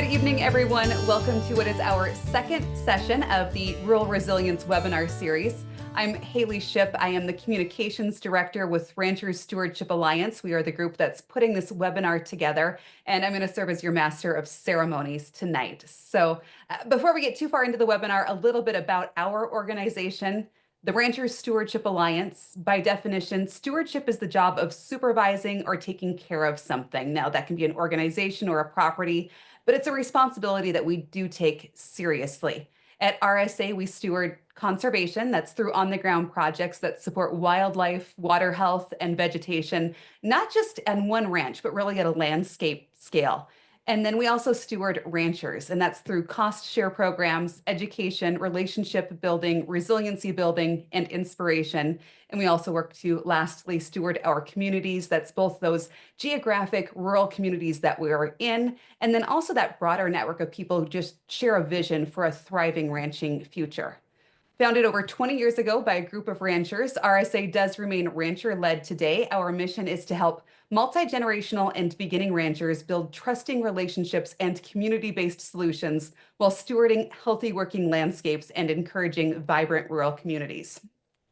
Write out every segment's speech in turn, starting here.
Good evening, everyone. Welcome to what is our second session of the Rural Resilience webinar series. I'm Haley Shipp. I am the Communications Director with Ranchers Stewardship Alliance. We are the group that's putting this webinar together, and I'm going to serve as your Master of Ceremonies tonight. So before we get too far into the webinar, a little bit about our organization. The Ranchers Stewardship Alliance, by definition, stewardship is the job of supervising or taking care of something. Now, that can be an organization or a property, but it's a responsibility that we do take seriously. At RSA, we steward conservation. That's through on-the-ground projects that support wildlife, water health, and vegetation, not just on one ranch, but really at a landscape scale. And then we also steward ranchers, and that's through cost share programs, education, relationship building, resiliency building, and inspiration. And we also work to lastly steward our communities. That's both those geographic rural communities that we are in, and then also that broader network of people who just share a vision for a thriving ranching future. Founded over 20 years ago by a group of ranchers, RSA does remain rancher-led today. Our mission is to help multi-generational and beginning ranchers build trusting relationships and community-based solutions while stewarding healthy working landscapes and encouraging vibrant rural communities.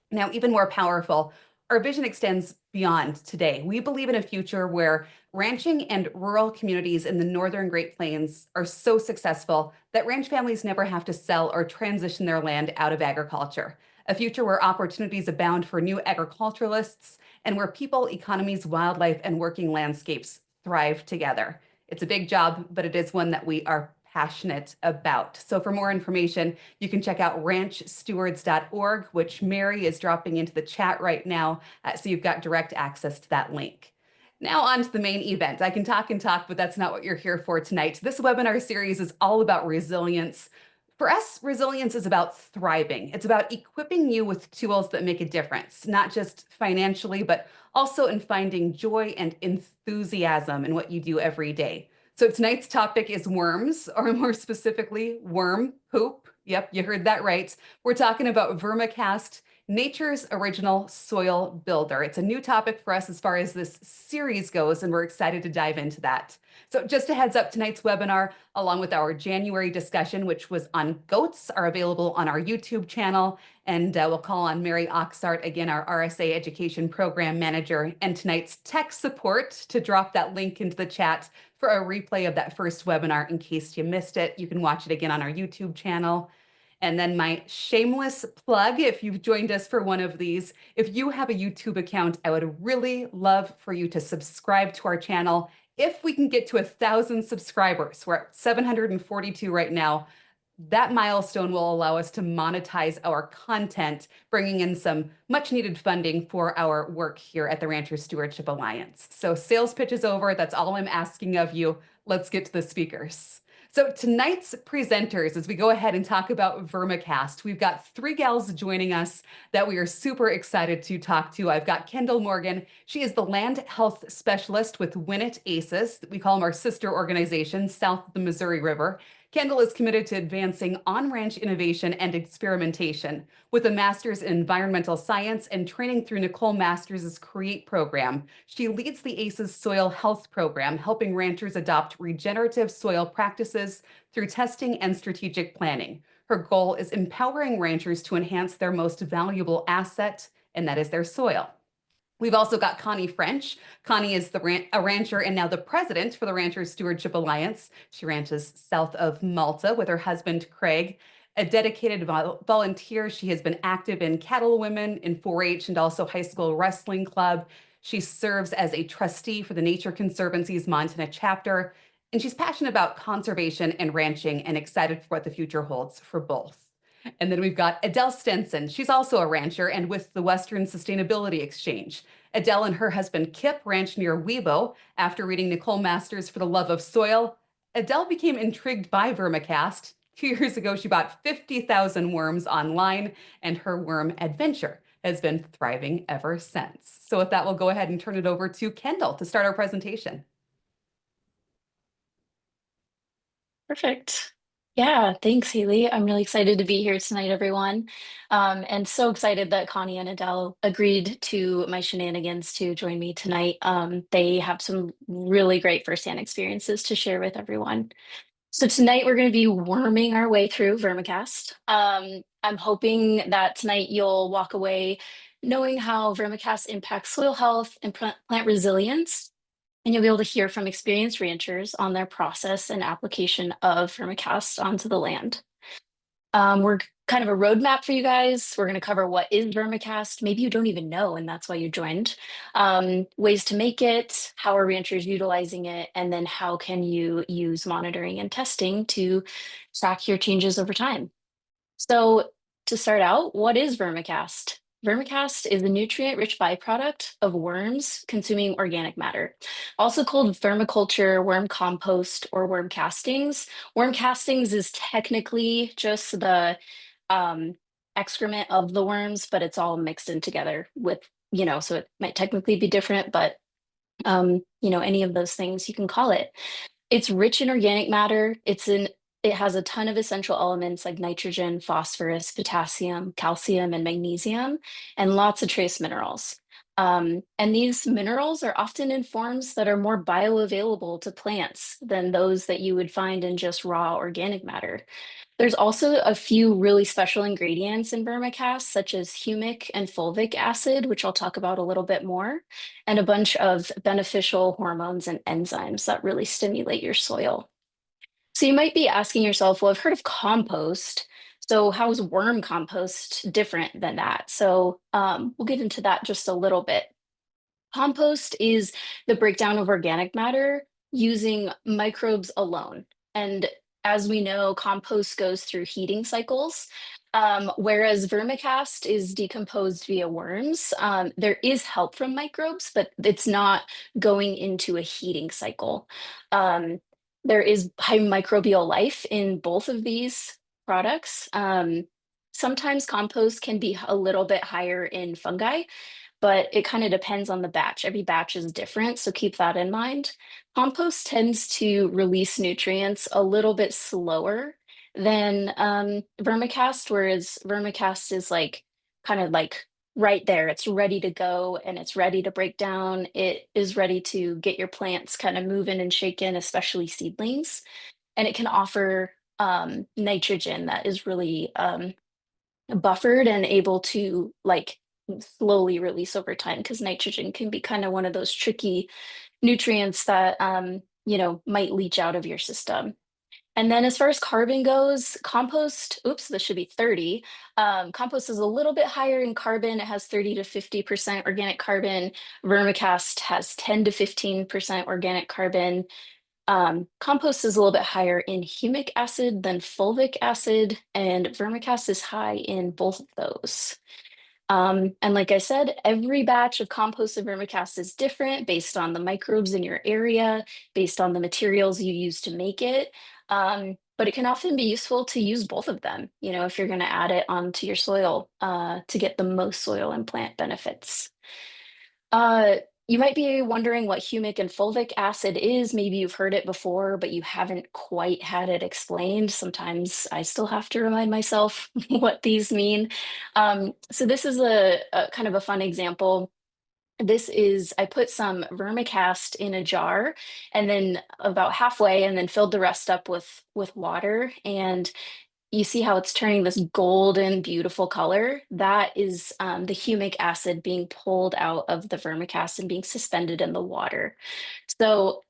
Now, even more powerful, our vision extends beyond today. We believe in a future where ranching and rural communities in the northern Great Plains are so successful that ranch families never have to sell or transition their land out of agriculture. A future where opportunities abound for new agriculturalists and where people, economies, wildlife, and working landscapes thrive together. It's a big job, but it is one that we are passionate about. So for more information, you can check out ranchstewards.org, which Mary is dropping into the chat right now. So you've got direct access to that link. Now on to the main event. I can talk and talk, but that's not what you're here for tonight. This webinar series is all about resilience. For us, resilience is about thriving. It's about equipping you with tools that make a difference, not just financially, but also in finding joy and enthusiasm in what you do every day. So tonight's topic is worms, or more specifically, worm poop. Yep, you heard that right. We're talking about Vermicast, nature's original soil builder. It's a new topic for us as far as this series goes, and we're excited to dive into that. So just a heads up, tonight's webinar, along with our January discussion, which was on goats, are available on our YouTube channel. And we'll call on Mary Oxart, again, our RSA Education Program Manager, and tonight's tech support to drop that link into the chat for a replay of that first webinar in case you missed it. You can watch it again on our YouTube channel. And then my shameless plug, if you've joined us for one of these, if you have a YouTube account, I would really love for you to subscribe to our channel. If we can get to 1,000 subscribers, we're at 742 right now, that milestone will allow us to monetize our content, bringing in some much needed funding for our work here at the Ranchers Stewardship Alliance. So sales pitch is over. That's all I'm asking of you. Let's get to the speakers. So tonight's presenters, as we go ahead and talk about Vermicast, we've got three gals joining us that we are super excited to talk to. I've got Kendall Morgan. She is the land health specialist with Winnett ACES. We call them our sister organization south of the Missouri River. Kendall is committed to advancing on-ranch innovation and experimentation with a master's in environmental science and training through Nicole Masters' CREATE program. She leads the ACES Soil Health Program, helping ranchers adopt regenerative soil practices through testing and strategic planning. Her goal is empowering ranchers to enhance their most valuable asset, and that is their soil. We've also got Connie French. Connie is a rancher and now the president for the Ranchers Stewardship Alliance. She ranches south of Malta with her husband, Craig. A dedicated volunteer, she has been active in Cattle Women, in 4-H, and also High School Wrestling Club. She serves as a trustee for the Nature Conservancy's Montana chapter, and she's passionate about conservation and ranching and excited for what the future holds for both. And then we've got Adele Stenson. She's also a rancher and with the Western Sustainability Exchange. Adele and her husband Kip ranch near Webo. After reading Nicole Masters for the Love of Soil, Adele became intrigued by Vermicast. 2 years ago, she bought 50,000 worms online, and her worm adventure has been thriving ever since. So with that, we'll go ahead and turn it over to Kendall to start our presentation. Perfect. Yeah, thanks, Haley. I'm really excited to be here tonight, everyone. And so excited that Connie and Adele agreed to my shenanigans to join me tonight. They have some really great firsthand experiences to share with everyone. So tonight we're going to be worming our way through Vermicast. I'm hoping that tonight you'll walk away knowing how Vermicast impacts soil health and plant resilience, and you'll be able to hear from experienced ranchers on their process and application of Vermicast onto the land. We're kind of a roadmap for you guys. We're going to cover what is Vermicast. Maybe you don't even know, and that's why you joined. Ways to make it, how are ranchers utilizing it, and then how can you use monitoring and testing to track your changes over time. So, to start out, what is vermicast? Vermicast is a nutrient-rich byproduct of worms consuming organic matter, also called vermiculture, worm compost, or worm castings. Worm castings is technically just the um, excrement of the worms, but it's all mixed in together with, so it might technically be different, but any of those things you can call it. It's rich in organic matter. It has a ton of essential elements like nitrogen, phosphorus, potassium, calcium, and magnesium, and lots of trace minerals. And these minerals are often in forms that are more bioavailable to plants than those that you would find in just raw organic matter. There's also a few really special ingredients in vermicast, such as humic and fulvic acid, which I'll talk about a little bit more, and a bunch of beneficial hormones and enzymes that really stimulate your soil. So you might be asking yourself, well, I've heard of compost. So how is worm compost different than that? So we'll get into that just a little bit. Compost is the breakdown of organic matter using microbes alone. And as we know, compost goes through heating cycles, whereas vermicast is decomposed via worms. There is help from microbes, but it's not going into a heating cycle. Um, there is high microbial life in both of these products. Sometimes compost can be a little bit higher in fungi, but it kind of depends on the batch. Every batch is different, so keep that in mind. Compost tends to release nutrients a little bit slower than vermicast, whereas vermicast is like kind of like right there. It's ready to go and it's ready to break down. It is ready to get your plants kind of moving and shaking, especially seedlings. And it can offer nitrogen that is really buffered and able to like slowly release over time because nitrogen can be kind of one of those tricky nutrients that might leach out of your system. And then as far as carbon goes, compost, oops, this should be 30. Compost is a little bit higher in carbon. It has 30 to 50% organic carbon. Vermicast has 10 to 15% organic carbon. Compost is a little bit higher in humic acid than fulvic acid, and vermicast is high in both of those. And like I said, every batch of compost and vermicast is different based on the microbes in your area, based on the materials you use to make it. But it can often be useful to use both of them, if you're going to add it onto your soil to get the most soil and plant benefits. Uh, you might be wondering what humic and fulvic acid is. Maybe you've heard it before, but you haven't quite had it explained. Sometimes I still have to remind myself what these mean. So this is a kind of a fun example. I put some vermicast in a jar and then about halfway and then filled the rest up with water. And you see how it's turning this golden, beautiful color? That is the humic acid being pulled out of the vermicast and being suspended in the water. So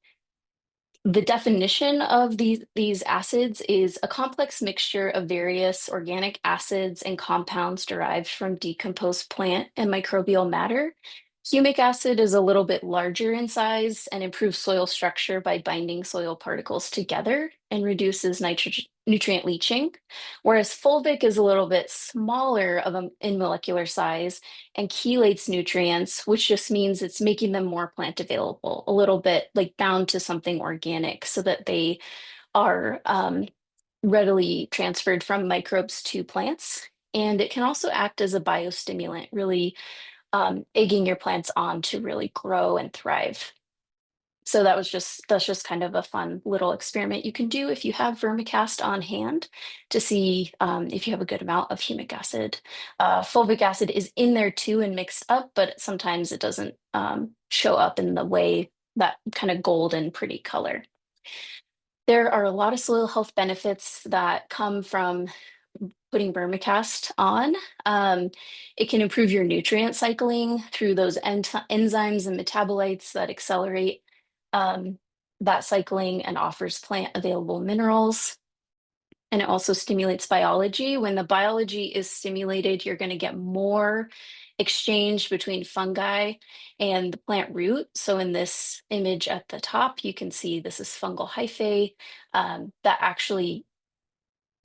the definition of these acids is a complex mixture of various organic acids and compounds derived from decomposed plant and microbial matter. Humic acid is a little bit larger in size and improves soil structure by binding soil particles together and reduces nitrogen nutrient leaching, whereas fulvic is a little bit smaller in molecular size and chelates nutrients, which just means it's making them more plant available, a little bit like bound to something organic so that they are readily transferred from microbes to plants. And it can also act as a biostimulant, really egging your plants on to really grow and thrive. So that's just kind of a fun little experiment you can do if you have vermicast on hand to see if you have a good amount of humic acid. Fulvic acid is in there too and mixed up, but sometimes it doesn't show up in the way that kind of golden pretty color. There are a lot of soil health benefits that come from putting Vermicast on. It can improve your nutrient cycling through those enzymes and metabolites that accelerate um, that cycling and offers plant available minerals. And it also stimulates biology. When the biology is stimulated, you're going to get more exchange between fungi and the plant root. So in this image at the top, you can see this is fungal hyphae that actually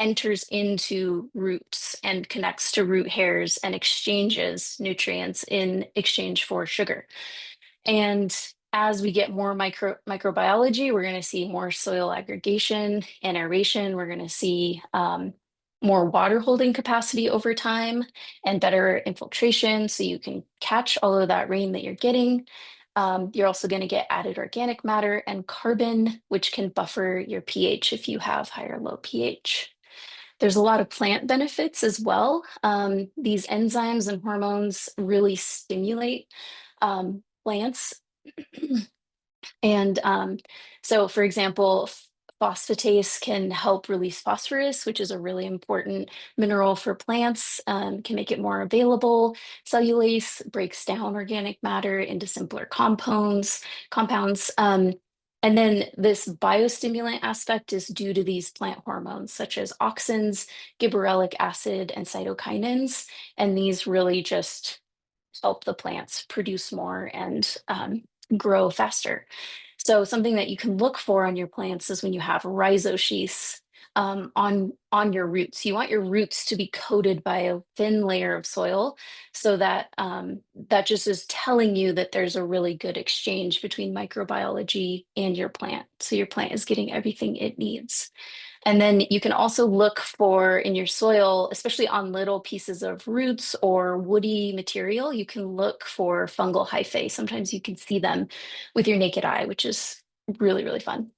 enters into roots and connects to root hairs and exchanges nutrients in exchange for sugar. And as we get more microbiology, we're going to see more soil aggregation and aeration. We're going to see more water holding capacity over time and better infiltration so you can catch all of that rain that you're getting. You're also going to get added organic matter and carbon, which can buffer your pH if you have high or low pH. There's a lot of plant benefits as well. These enzymes and hormones really stimulate plants. And so, for example, phosphatase can help release phosphorus, which is a really important mineral for plants, can make it more available. Cellulase breaks down organic matter into simpler compounds. And then this biostimulant aspect is due to these plant hormones, such as auxins, gibberellic acid, and cytokinins. And these really just help the plants produce more and grow faster. So something that you can look for on your plants is when you have rhizosheaths on your roots. You want your roots to be coated by a thin layer of soil, so that that just is telling you that there's a really good exchange between microbiology and your plant. So your plant is getting everything it needs. And then you can also look for in your soil, especially on little pieces of roots or woody material, you can look for fungal hyphae. Sometimes you can see them with your naked eye, which is really, really fun.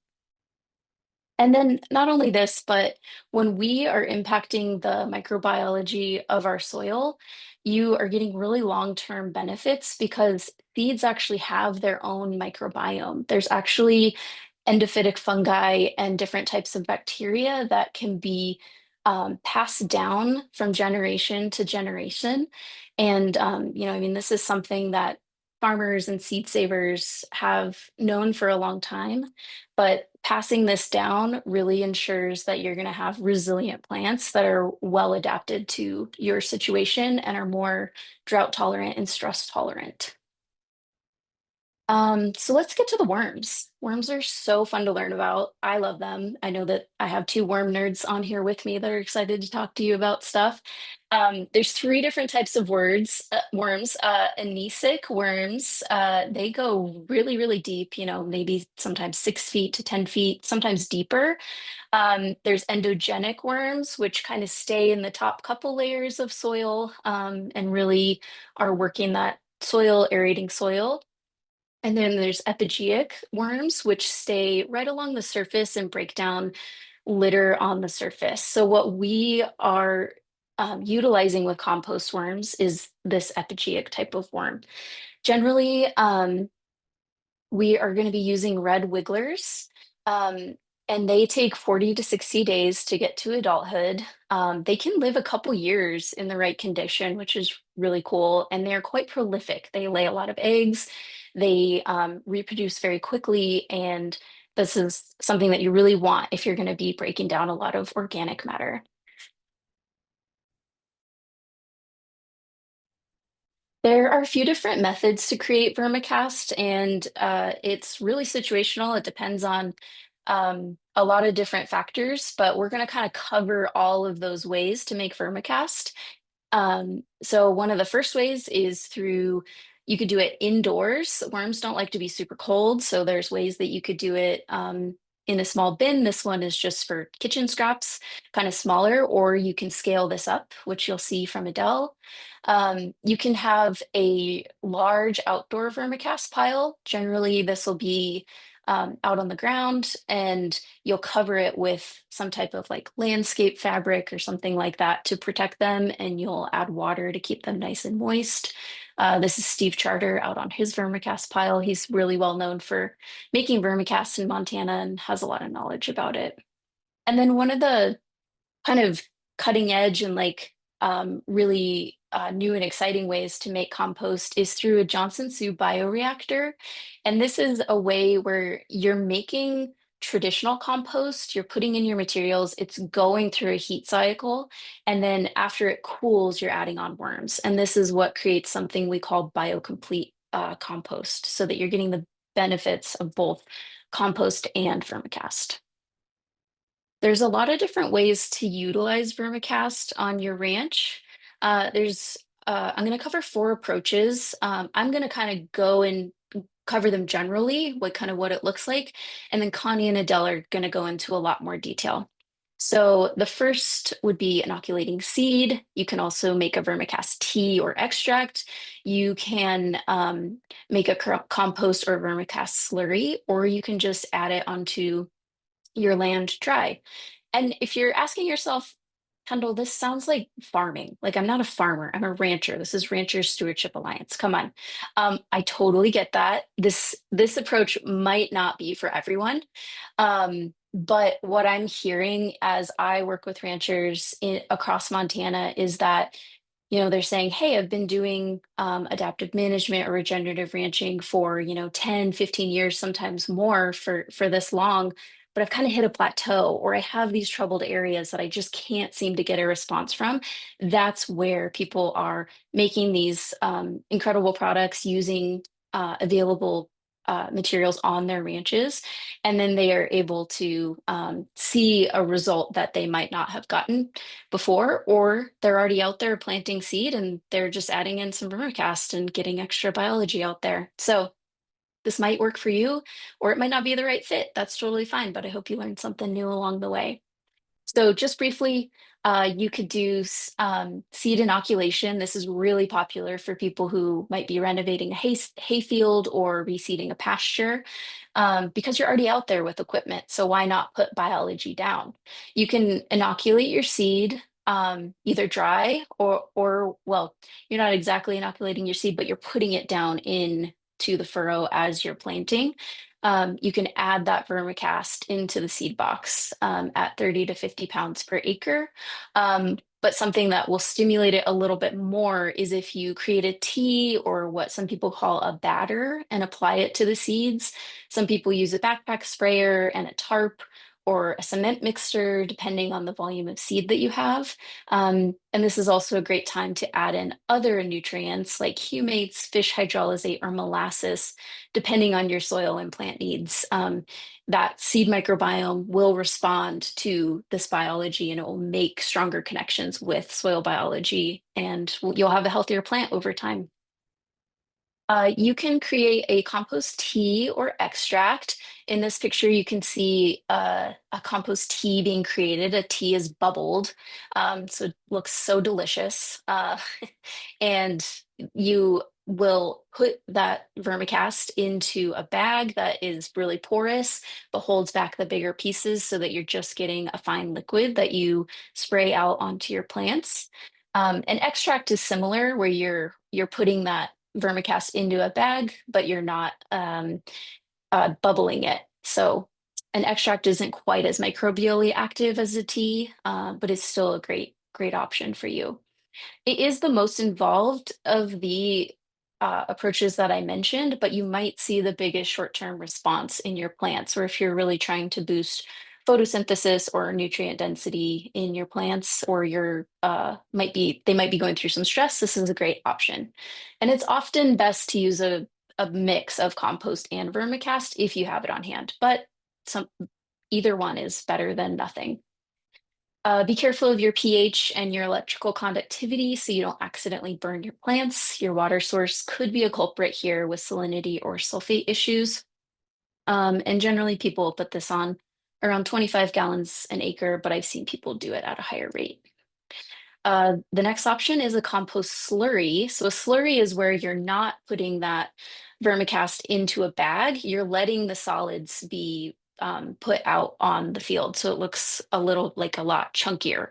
And then not only this, but when we are impacting the microbiology of our soil, you are getting really long-term benefits because seeds actually have their own microbiome. There's actually endophytic fungi and different types of bacteria that can be passed down from generation to generation. And, I mean, this is something that farmers and seed savers have known for a long time, but passing this down really ensures that you're going to have resilient plants that are well adapted to your situation and are more drought tolerant and stress tolerant. So let's get to the worms. Worms are so fun to learn about. I love them. I know that I have two worm nerds on here with me that are excited to talk to you about stuff. There's three different types of worms. Anisic worms, they go really, really deep, maybe sometimes 6 feet to 10 feet, sometimes deeper. There's endogenic worms, which kind of stay in the top couple layers of soil and really are working that soil, aerating soil. And then there's epigeic worms, which stay right along the surface and break down litter on the surface. So what we are utilizing with compost worms is this epigeic type of worm. Generally, we are going to be using red wigglers, um, and they take 40 to 60 days to get to adulthood. They can live a couple years in the right condition, which is really cool. And they're quite prolific. They lay a lot of eggs, they reproduce very quickly. And this is something that you really want if you're going to be breaking down a lot of organic matter. There are a few different methods to create vermicast, and it's really situational. It depends on a lot of different factors, but we're going to kind of cover all of those ways to make vermicast. So one of the first ways is through, you could do it indoors. Worms don't like to be super cold, so there's ways that you could do it in a small bin. This one is just for kitchen scraps, kind of smaller, or you can scale this up, which you'll see from Adele. You can have a large outdoor vermicast pile. Generally, this will be out on the ground, and you'll cover it with some type of like landscape fabric or something like that to protect them, and you'll add water to keep them nice and moist. This is Steve Charter out on his vermicast pile. He's really well known for making vermicast in Montana and has a lot of knowledge about it. And then one of the kind of cutting edge and really new and exciting ways to make compost is through a Johnson Sioux bioreactor. And this is a way where you're making traditional compost, you're putting in your materials, it's going through a heat cycle, and then after it cools, you're adding on worms. And this is what creates something we call biocomplete compost, so that you're getting the benefits of both compost and vermicast. There's a lot of different ways to utilize vermicast on your ranch. I'm going to cover four approaches. I'm going to kind of go and cover them generally, what it looks like, and then Connie and Adele are going to go into a lot more detail. So the first would be inoculating seed. You can also make a vermicast tea or extract. You can make a compost or vermicast slurry, or you can just add it onto your land dry. And if you're asking yourself, Kendall, this sounds like farming. Like, I'm not a farmer, I'm a rancher. This is Ranchers Stewardship Alliance. Come on. I totally get that. This approach might not be for everyone. But what I'm hearing as I work with ranchers across Montana is that they're saying, hey, I've been doing adaptive management or regenerative ranching for, 10, 15 years, sometimes more for this long, but I've kind of hit a plateau, or I have these troubled areas that I just can't seem to get a response from. That's where people are making these incredible products using available materials on their ranches, and then they are able to see a result that they might not have gotten before, or they're already out there planting seed and they're just adding in some vermicast and getting extra biology out there. So this might work for you, or it might not be the right fit. That's totally fine, but I hope you learned something new along the way. So just briefly, you could do seed inoculation. This is really popular for people who might be renovating a hay field or reseeding a pasture, because you're already out there with equipment. So why not put biology down? You can inoculate your seed, either dry or well, you're not exactly inoculating your seed, but you're putting it down in to the furrow as you're planting. You can add that vermicast into the seed box at 30 to 50 pounds per acre. But something that will stimulate it a little bit more is if you create a tea, or what some people call a batter, and apply it to the seeds. Some people use a backpack sprayer and a tarp or a cement mixer, depending on the volume of seed that you have. And this is also a great time to add in other nutrients like humates, fish hydrolysate, or molasses, depending on your soil and plant needs. That seed microbiome will respond to this biology, and it will make stronger connections with soil biology, and you'll have a healthier plant over time. You can create a compost tea or extract. In this picture, you can see a compost tea being created. A tea is bubbled, so it looks so delicious. And you will put that vermicast into a bag that is really porous, but holds back the bigger pieces so that you're just getting a fine liquid that you spray out onto your plants. An extract is similar, where you're putting that vermicast into a bag, but you're not bubbling it. So an extract isn't quite as microbially active as a tea, but it's still a great option for you. It is the most involved of the approaches that I mentioned, but you might see the biggest short-term response in your plants, or if you're really trying to boost photosynthesis or nutrient density in your plants, or they might be going through some stress. This is a great option. And it's often best to use a mix of compost and vermicast if you have it on hand, but either one is better than nothing. Be careful of your pH and your electrical conductivity so you don't accidentally burn your plants. Your water source could be a culprit here with salinity or sulfate issues. And generally, people will put this on around 25 gallons an acre, but I've seen people do it at a higher rate. The next option is a compost slurry. So a slurry is where you're not putting that vermicast into a bag. You're letting the solids be put out on the field. So it looks a lot chunkier.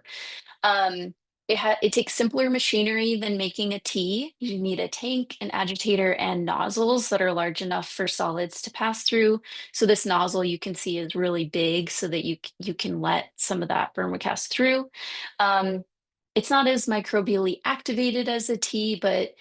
Um, It takes simpler machinery than making a tea. You need a tank, an agitator, and nozzles that are large enough for solids to pass through. So this nozzle you can see is really big so that you can let some of that vermicast through. Um, it's not as microbially activated as a tea, but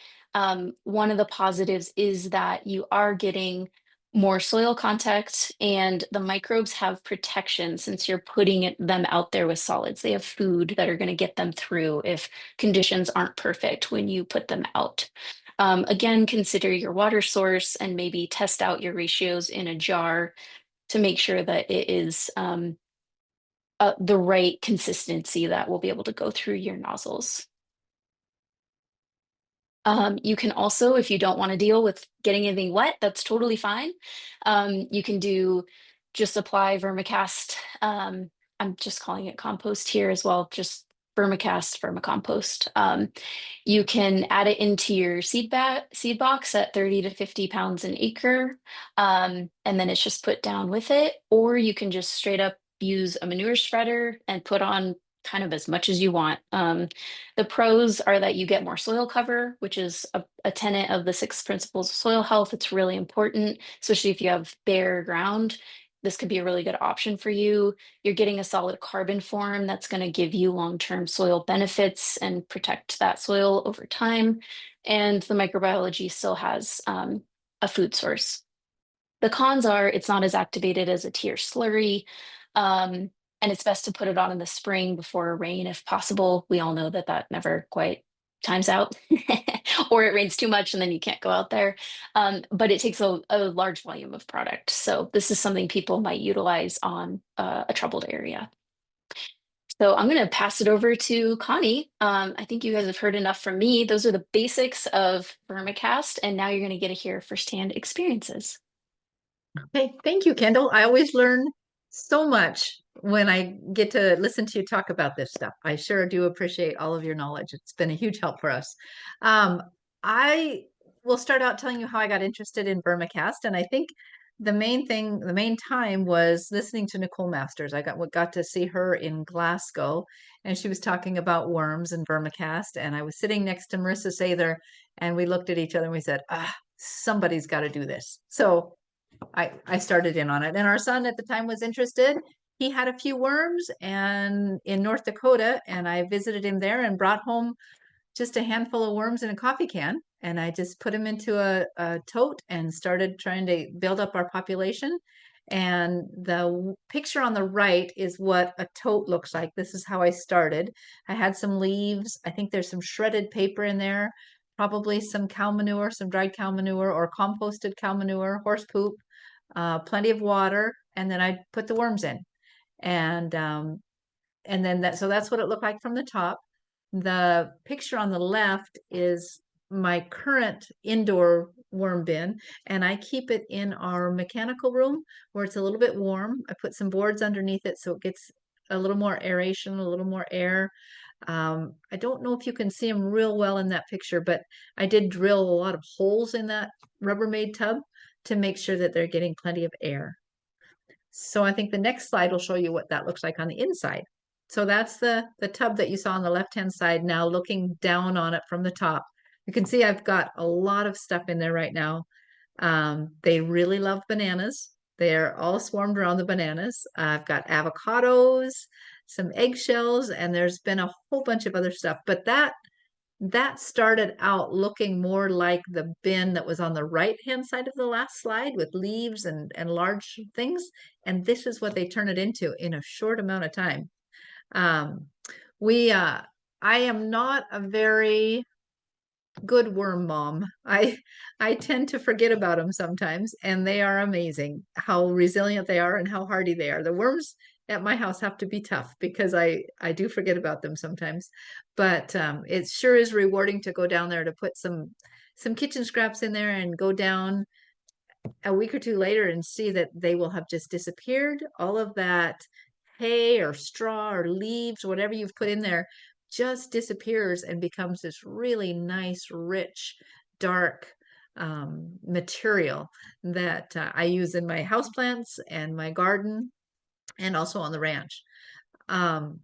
one of the positives is that you are getting more soil contact, and the microbes have protection since you're putting them out there with solids. They have food that are going to get them through if conditions aren't perfect when you put them out. Again, consider your water source and maybe test out your ratios in a jar to make sure that it is the right consistency that will be able to go through your nozzles. You can also, if you don't want to deal with getting anything wet, that's totally fine. You can do just apply vermicast. I'm just calling it compost here as well, just vermicast, vermicompost. You can add it into your seed box at 30 to 50 pounds an acre, and then it's just put down with it. Or you can just straight up use a manure spreader and put on kind of as much as you want. The pros are that you get more soil cover, which is a tenet of the six principles of soil health. It's really important, especially if you have bare ground. This could be a really good option for you. You're getting a solid carbon form that's going to give you long-term soil benefits and protect that soil over time. And the microbiology still has a food source. The cons are it's not as activated as a tier slurry. And it's best to put it on in the spring before rain if possible. We all know that that never quite times out, or it rains too much and then you can't go out there. But it takes a large volume of product. So this is something people might utilize on a troubled area. So I'm going to pass it over to Connie. I think you guys have heard enough from me. Those are the basics of Vermicast, and now you're going to get to hear firsthand experiences. Hey, thank you, Kendall. I always learn so much when I get to listen to you talk about this stuff. I sure do appreciate all of your knowledge. It's been a huge help for us. Um, I will start out telling you how I got interested in Vermicast, and I think the main thing, the main time was listening to Nicole Masters. I got to see her in Glasgow, and she was talking about worms and Vermicast, and I was sitting next to Marissa Sather, and we looked at each other and we said, somebody's got to do this. So I started in on it. And our son at the time was interested. He had a few worms and in North Dakota, and I visited him there and brought home just a handful of worms in a coffee can. And I just put them into a tote and started trying to build up our population. And the picture on the right is what a tote looks like. This is how I started. I had some leaves. I think there's some shredded paper in there, probably some cow manure, some dried cow manure or composted cow manure, horse poop, plenty of water, and then I put the worms in. And and then so that's what it looked like from the top. The picture on the left is my current indoor worm bin, and I keep it in our mechanical room where it's a little bit warm. I put some boards underneath it so it gets a little more aeration, a little more air. I don't know if you can see them real well in that picture, but I did drill a lot of holes in that Rubbermaid tub to make sure that they're getting plenty of air. So I think the next slide will show you what that looks like on the inside. So that's the tub that you saw on the left-hand side now looking down on it from the top. You can see I've got a lot of stuff in there right now. They really love bananas. They're all swarmed around the bananas. I've got avocados, some eggshells, and there's been a whole bunch of other stuff. But that started out looking more like the bin that was on the right-hand side of the last slide with leaves and large things. And this is what they turn it into in a short amount of time. Um, I am not a very good worm mom. I tend to forget about them sometimes, and they are amazing how resilient they are and how hardy they are. The worms at my house have to be tough because I do forget about them sometimes. But it sure is rewarding to go down there to put some kitchen scraps in there and go down a week or two later and see that they will have just disappeared. All of that hay or straw or leaves, whatever you've put in there, just disappears and becomes this really nice, rich, dark material that I use in my houseplants and my garden and also on the ranch. Um,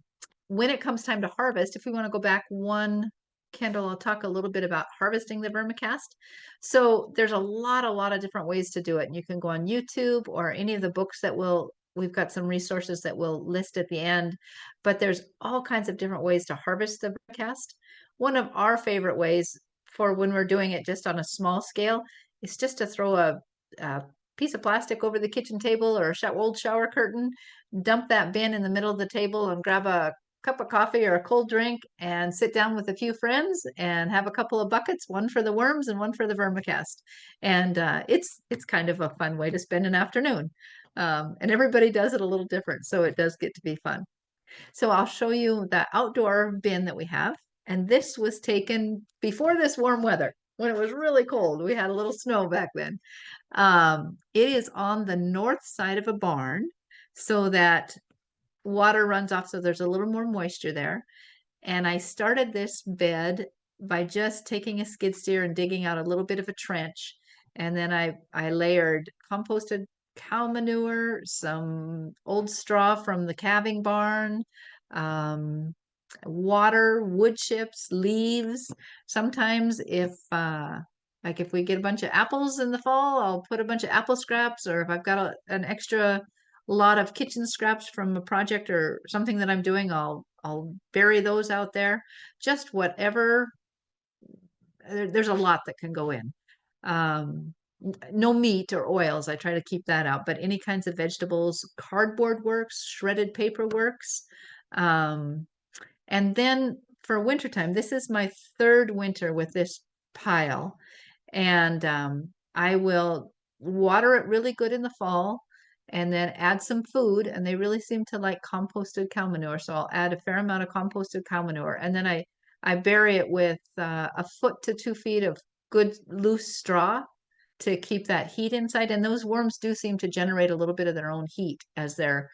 when it comes time to harvest, if we want to go back one, Kendall, I'll talk a little bit about harvesting the vermicast. So there's a lot of different ways to do it. And you can go on YouTube or any of the books that we've got some resources that we'll list at the end, but there's all kinds of different ways to harvest the vermicast. One of our favorite ways for when we're doing it just on a small scale is just to throw a piece of plastic over the kitchen table or old shower curtain, dump that bin in the middle of the table and grab a cup of coffee or a cold drink and sit down with a few friends and have a couple of buckets, one for the worms and one for the vermicast. And it's kind of a fun way to spend an afternoon. And everybody does it a little different, so it does get to be fun. So I'll show you the outdoor bin that we have. And this was taken before this warm weather, when it was really cold. We had a little snow back then. It is on the north side of a barn so that water runs off, so there's a little more moisture there. And I started this bed by just taking a skid steer and digging out a little bit of a trench. And then I layered composted cow manure, some old straw from the calving barn, water, wood chips, leaves. Sometimes like if we get a bunch of apples in the fall, I'll put a bunch of apple scraps, or if I've got an extra lot of kitchen scraps from a project or something that I'm doing, I'll bury those out there. Just whatever. There's a lot that can go in. No meat or oils. I try to keep that out, but any kinds of vegetables, cardboard works, shredded paper works. And then for wintertime, this is my third winter with this pile. And I will water it really good in the fall and then add some food. And they really seem to like composted cow manure. So I'll add a fair amount of composted cow manure. And then I bury it with a foot to 2 feet of good loose straw to keep that heat inside. And those worms do seem to generate a little bit of their own heat as they're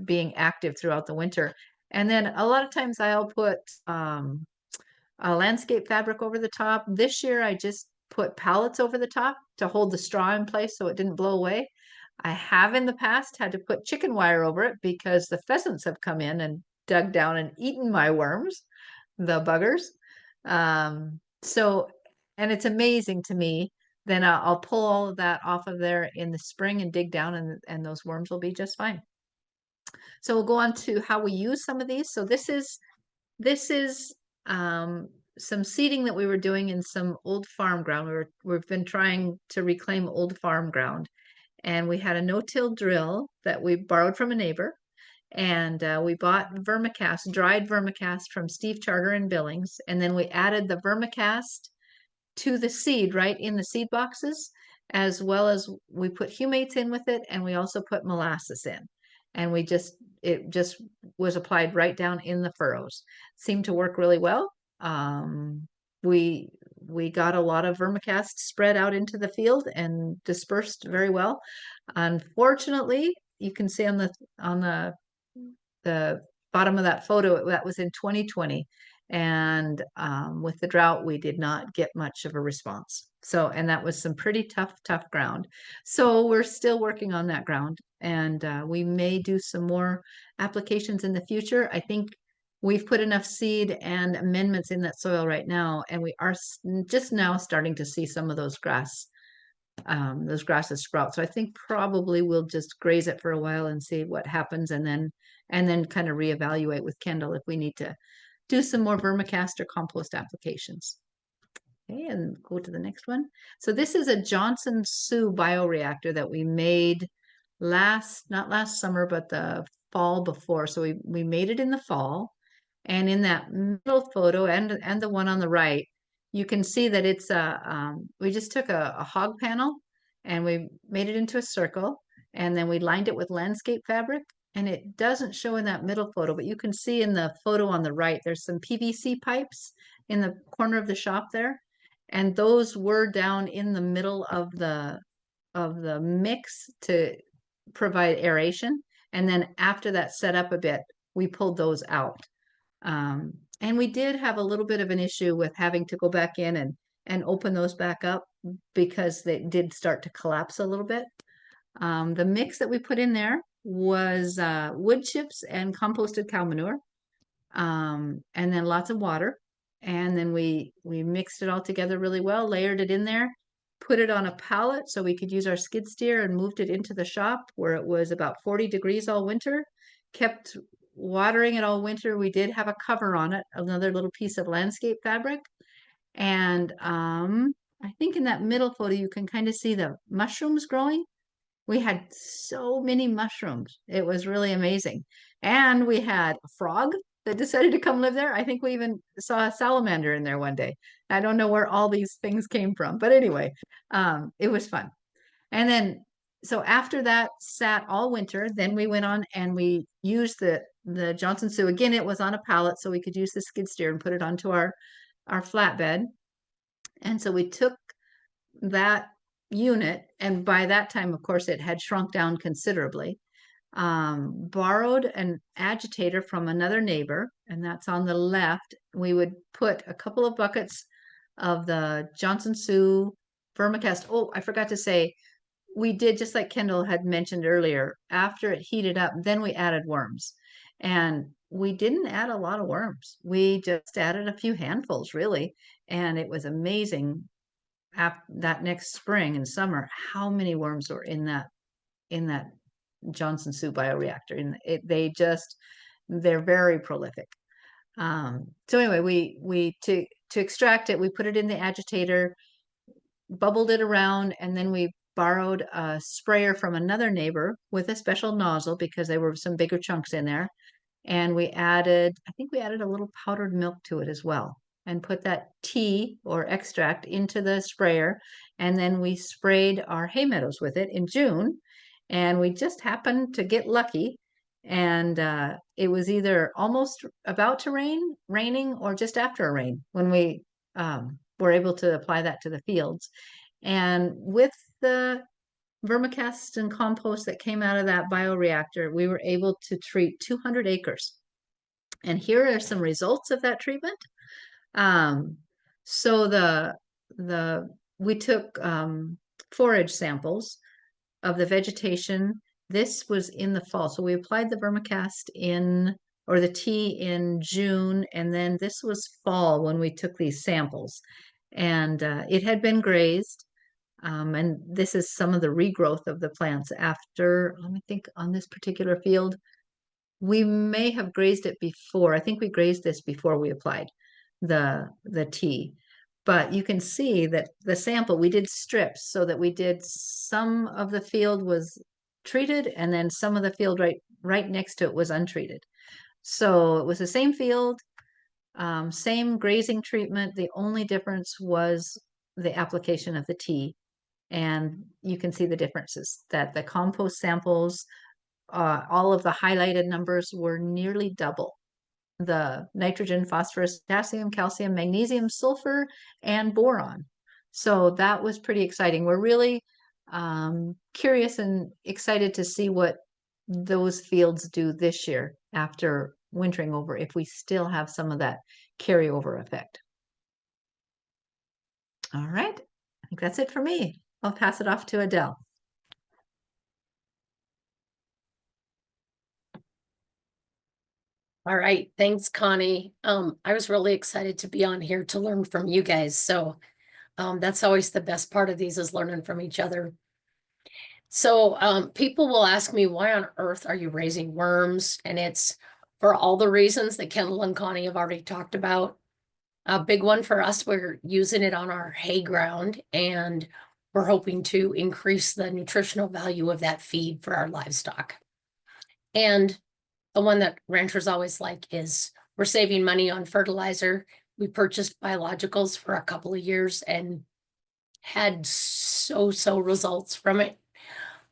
being active throughout the winter. And then a lot of times I'll put a landscape fabric over the top. This year I just put pallets over the top to hold the straw in place so it didn't blow away. I have in the past had to put chicken wire over it because the pheasants have come in and dug down and eaten my worms, the buggers. And it's amazing to me. Then I'll pull all of that off of there in the spring and dig down, and those worms will be just fine. So we'll go on to how we use some of these. So this is some seeding that we were doing in some old farm ground. We've been trying to reclaim old farm ground, and we had a no-till drill that we borrowed from a neighbor, and we bought vermicast, dried vermicast from Steve Charter in Billings, and then we added the vermicast to the seed right in the seed boxes, as well as we put humates in with it, and we also put molasses in. And it just was applied right down in the furrows. Seemed to work really well. We got a lot of vermicast spread out into the field and dispersed very well. Unfortunately, you can see on the bottom of that photo, that was in 2020. And with the drought, we did not get much of a response. So, and that was some pretty tough ground. So we're still working on that ground, and we may do some more applications in the future. I think we've put enough seed and amendments in that soil right now, and we are just now starting to see some of those grasses sprout. So I think probably we'll just graze it for a while and see what happens, and then kind of reevaluate with Kendall if we need to do some more vermicast or compost applications. Okay, and go to the next one. So this is a Johnson Sioux bioreactor that we made not last summer, but the fall before. So we made it in the fall. And in that middle photo and the one on the right, you can see that it's we just took a hog panel and we made it into a circle, and then we lined it with landscape fabric. And it doesn't show in that middle photo, but you can see in the photo on the right, there's some PVC pipes in the corner of the shop there. And those were down in the middle of the mix to provide aeration. And then after that set up a bit, we pulled those out. And we did have a little bit of an issue with having to go back in and open those back up because they did start to collapse a little bit. The mix that we put in there was wood chips and composted cow manure. and then lots of water. And then we mixed it all together really well, layered it in there, put it on a pallet so we could use our skid steer, and moved it into the shop where it was about 40 degrees all winter. Kept watering it all winter. We did have a cover on it, another little piece of landscape fabric. And I think in that middle photo, you can kind of see the mushrooms growing. We had so many mushrooms. It was really amazing. And we had a frog that decided to come live there. I think we even saw a salamander in there one day. I don't know where all these things came from, but anyway, it was fun. And then, so after that sat all winter, then we went on and we used the Johnson Sioux. Again, it was on a pallet, so we could use the skid steer and put it onto our flatbed. And so we took that unit, and by that time, of course, it had shrunk down considerably. Borrowed an agitator from another neighbor, and that's on the left. We would put a couple of buckets of the Johnson Sioux Vermicast. Oh, I forgot to say, we did, just like Kendall had mentioned earlier, after it heated up, then we added worms. And we didn't add a lot of worms. We just added a few handfuls, really. And it was amazing that next spring and summer, how many worms were in that Johnson Sioux bioreactor. And they're very prolific. So anyway, we to extract it, we put it in the agitator, bubbled it around, and then we borrowed a sprayer from another neighbor with a special nozzle because there were some bigger chunks in there. And I think we added a little powdered milk to it as well, and put that tea or extract into the sprayer. And then we sprayed our hay meadows with it in June. And we just happened to get lucky. And it was either almost about to raining, or just after a rain when we were able to apply that to the fields. And with the vermicast and compost that came out of that bioreactor, we were able to treat 200 acres. And here are some results of that treatment. So we took forage samples of the vegetation. This was in the fall. So we applied the vermicast or the tea in June, and then this was fall when we took these samples. And it had been grazed. And this is some of the regrowth of the plants after, let me think, on this particular field. We may have grazed it before. I think we grazed this before we applied the tea. But you can see that the sample, we did strips, so that we did some of the field was treated, and then some of the field right next to it was untreated. So it was the same field, same grazing treatment. The only difference was the application of the tea. And you can see the differences, that the compost samples, all of the highlighted numbers were nearly double the nitrogen, phosphorus, potassium, calcium, magnesium, sulfur, and boron. So that was pretty exciting. We're really curious and excited to see what those fields do this year after wintering over, if we still have some of that carryover effect. All right, I think that's it for me. I'll pass it off to Adele. All right, thanks, Connie. I was really excited to be on here to learn from you guys. So that's always the best part of these, is learning from each other. So people will ask me, why on earth are you raising worms? And it's for all the reasons that Kendall and Connie have already talked about. A big one for us, we're using it on our hay ground, and we're hoping to increase the nutritional value of that feed for our livestock. And the one that ranchers always like is we're saving money on fertilizer. We purchased biologicals for a couple of years and had so results from it.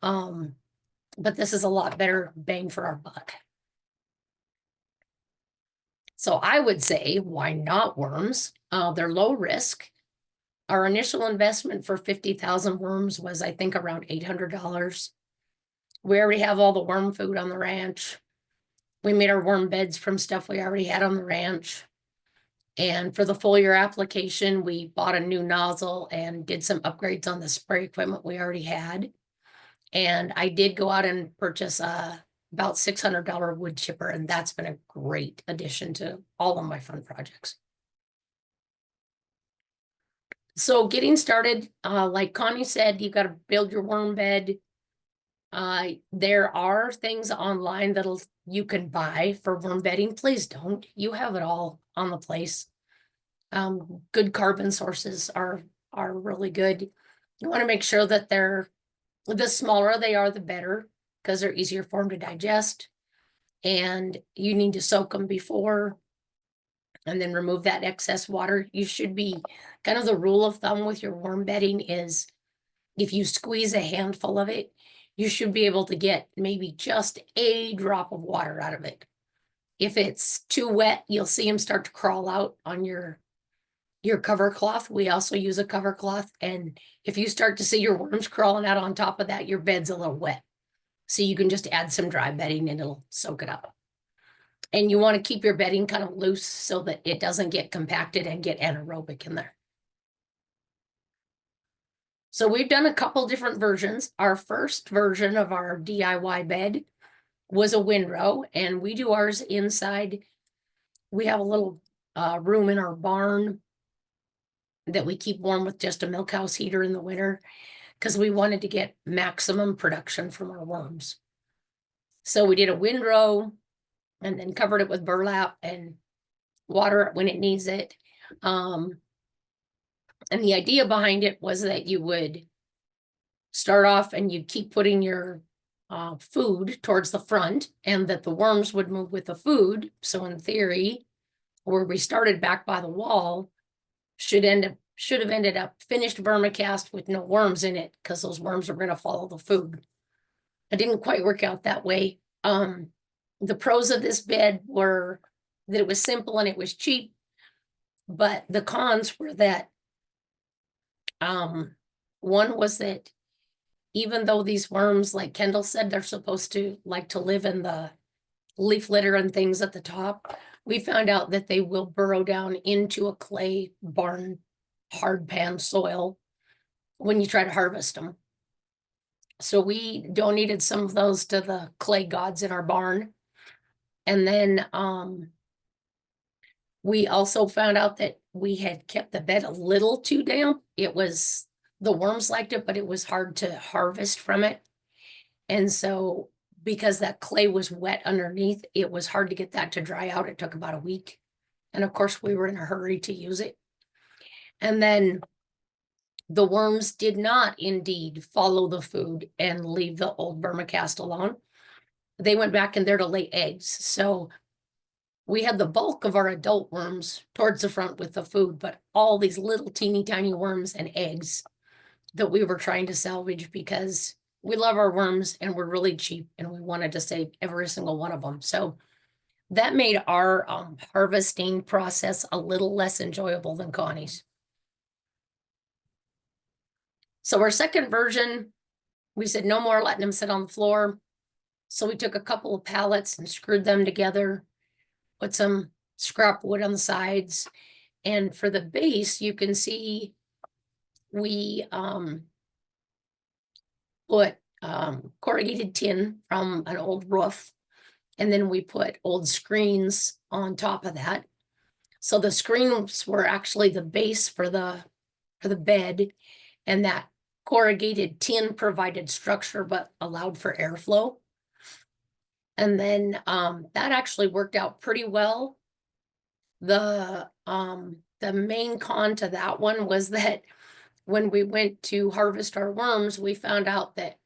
But this is a lot better bang for our buck. So I would say, why not worms? They're low risk. Our initial investment for 50,000 worms was, I think, around $800. We already have all the worm food on the ranch. We made our worm beds from stuff we already had on the ranch. And for the foliar application, we bought a new nozzle and did some upgrades on the spray equipment we already had. And I did go out and purchase a about $600 wood chipper, and that's been a great addition to all of my fun projects. So getting started, like Connie said, you've got to build your worm bed. There are things online that'll you can buy for worm bedding. Please don't. You have it all on the place. Good carbon sources are really good. You want to make sure that the smaller they are, the better, because they're easier for them to digest. And you need to soak them before and then remove that excess water. You should be kind of the rule of thumb with your worm bedding is if you squeeze a handful of it, you should be able to get maybe just a drop of water out of it. If it's too wet, you'll see them start to crawl out on your cover cloth. We also use a cover cloth. And if you start to see your worms crawling out on top of that, your bed's a little wet. So you can just add some dry bedding and it'll soak it up. And you want to keep your bedding kind of loose so that it doesn't get compacted and get anaerobic in there. So we've done a couple different versions. Our first version of our DIY bed was a windrow, and we do ours inside. We have a little room in our barn that we keep warm with just a milk house heater in the winter because we wanted to get maximum production from our worms. So we did a windrow and then covered it with burlap and water it when it needs it. And the idea behind it was that you would start off and you'd keep putting your food towards the front and that the worms would move with the food. So in theory, where we started back by the wall should have ended up finished vermicast with no worms in it because those worms are going to follow the food. It didn't quite work out that way. The pros of this bed were that it was simple and it was cheap, but the cons were that one was that even though these worms, like Kendall said, they're supposed to like to live in the leaf litter and things at the top, we found out that they will burrow down into a clay barn hard pan soil when you try to harvest them. So we donated some of those to the clay gods in our barn. And then we also found out that we had kept the bed a little too damp. The worms liked it, but it was hard to harvest from it. And so because that clay was wet underneath, it was hard to get that to dry out. It took about a week. And of course, we were in a hurry to use it. And then the worms did not indeed follow the food and leave the old vermicast alone. They went back in there to lay eggs. So we had the bulk of our adult worms towards the front with the food, but all these little teeny tiny worms and eggs that we were trying to salvage because we love our worms and we're really cheap and we wanted to save every single one of them. So that made our harvesting process a little less enjoyable than Connie's. So our second version, we said no more letting them sit on the floor. So we took a couple of pallets and screwed them together, put some scrap wood on the sides. And for the base, you can see we put corrugated tin from an old roof. And then we put old screens on top of that. So the screens were actually the base for the bed, and that corrugated tin provided structure but allowed for airflow. And then that actually worked out pretty well. The main con to that one was that when we went to harvest our worms, we found out that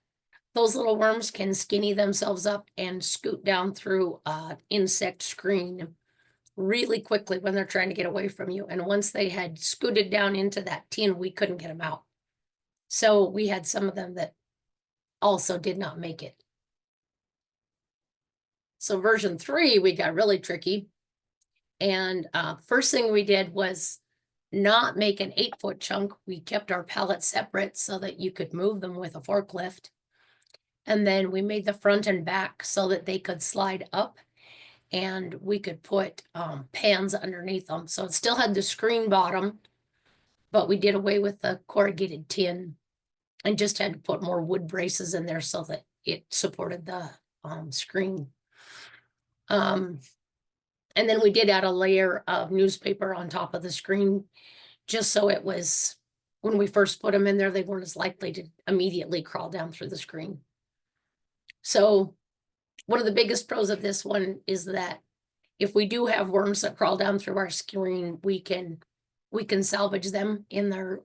those little worms can skinny themselves up and scoot down through an insect screen really quickly when they're trying to get away from you. And once they had scooted down into that tin, we couldn't get them out. So we had some of them that also did not make it. So version 3, we got really tricky. And first thing we did was not make an 8-foot chunk. We kept our pallets separate so that you could move them with a forklift. And then we made the front and back so that they could slide up and we could put pans underneath them. So it still had the screen bottom, but we did away with the corrugated tin and just had to put more wood braces in there so that it supported the screen. And then we did add a layer of newspaper on top of the screen, just so it was, when we first put them in there, they weren't as likely to immediately crawl down through the screen. So one of the biggest pros of this one is that if we do have worms that crawl down through our screen, we can salvage them in their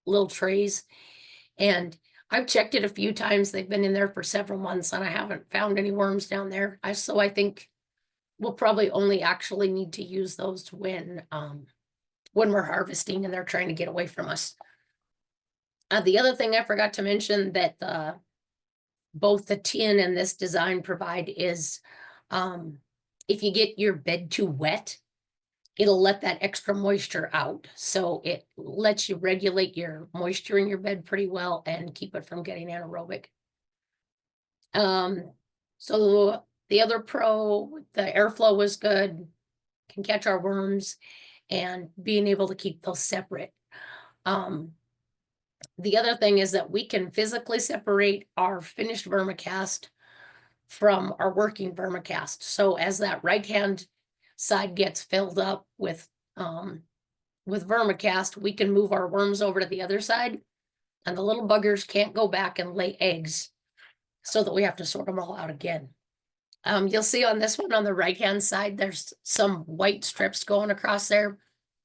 little trays. And I've checked it a few times. They've been in there for several months and I haven't found any worms down there. So I think we'll probably only actually need to use those when we're harvesting and they're trying to get away from us. The other thing I forgot to mention that both the tin and this design provide is if you get your bed too wet, it'll let that extra moisture out. So it lets you regulate your moisture in your bed pretty well and keep it from getting anaerobic. So the other pro, the airflow was good, can catch our worms, and being able to keep those separate. The other thing is that we can physically separate our finished vermicast from our working vermicast. So as that right-hand side gets filled up with vermicast, we can move our worms over to the other side, and the little buggers can't go back and lay eggs, so that we have to sort them all out again. You'll see on this one on the right-hand side, there's some white strips going across there.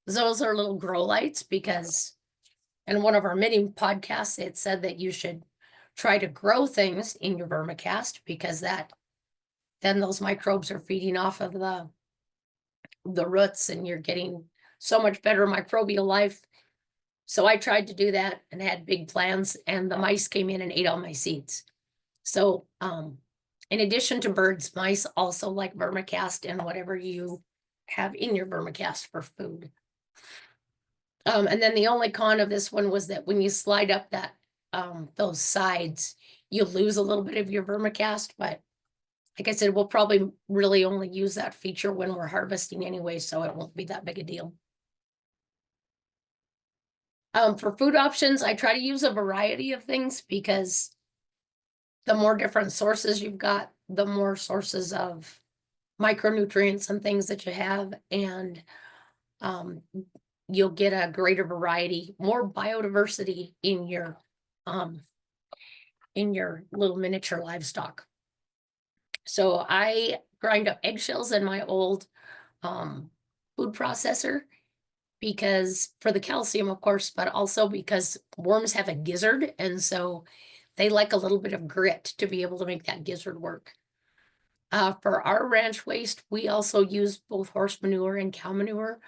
Those are little grow lights, because in one of our mini podcasts, it said that you should try to grow things in your vermicast, because then those microbes are feeding off of the roots and you're getting so much better microbial life. So I tried to do that and had big plans, and the mice came in and ate all my seeds. So in addition to birds, mice also like vermicast and whatever you have in your vermicast for food. And then the only con of this one was that when you slide up that those sides, you lose a little bit of your vermicast. But like I said, we'll probably really only use that feature when we're harvesting anyway, so it won't be that big a deal. For food options, I try to use a variety of things, because the more different sources you've got, the more sources of micronutrients and things that you have, and you'll get a greater variety, more biodiversity in your little miniature livestock. So I grind up eggshells in my old food processor, because for the calcium, of course, but also because worms have a gizzard, and so they like a little bit of grit to be able to make that gizzard work. For our ranch waste, we also use both horse manure and cow manure.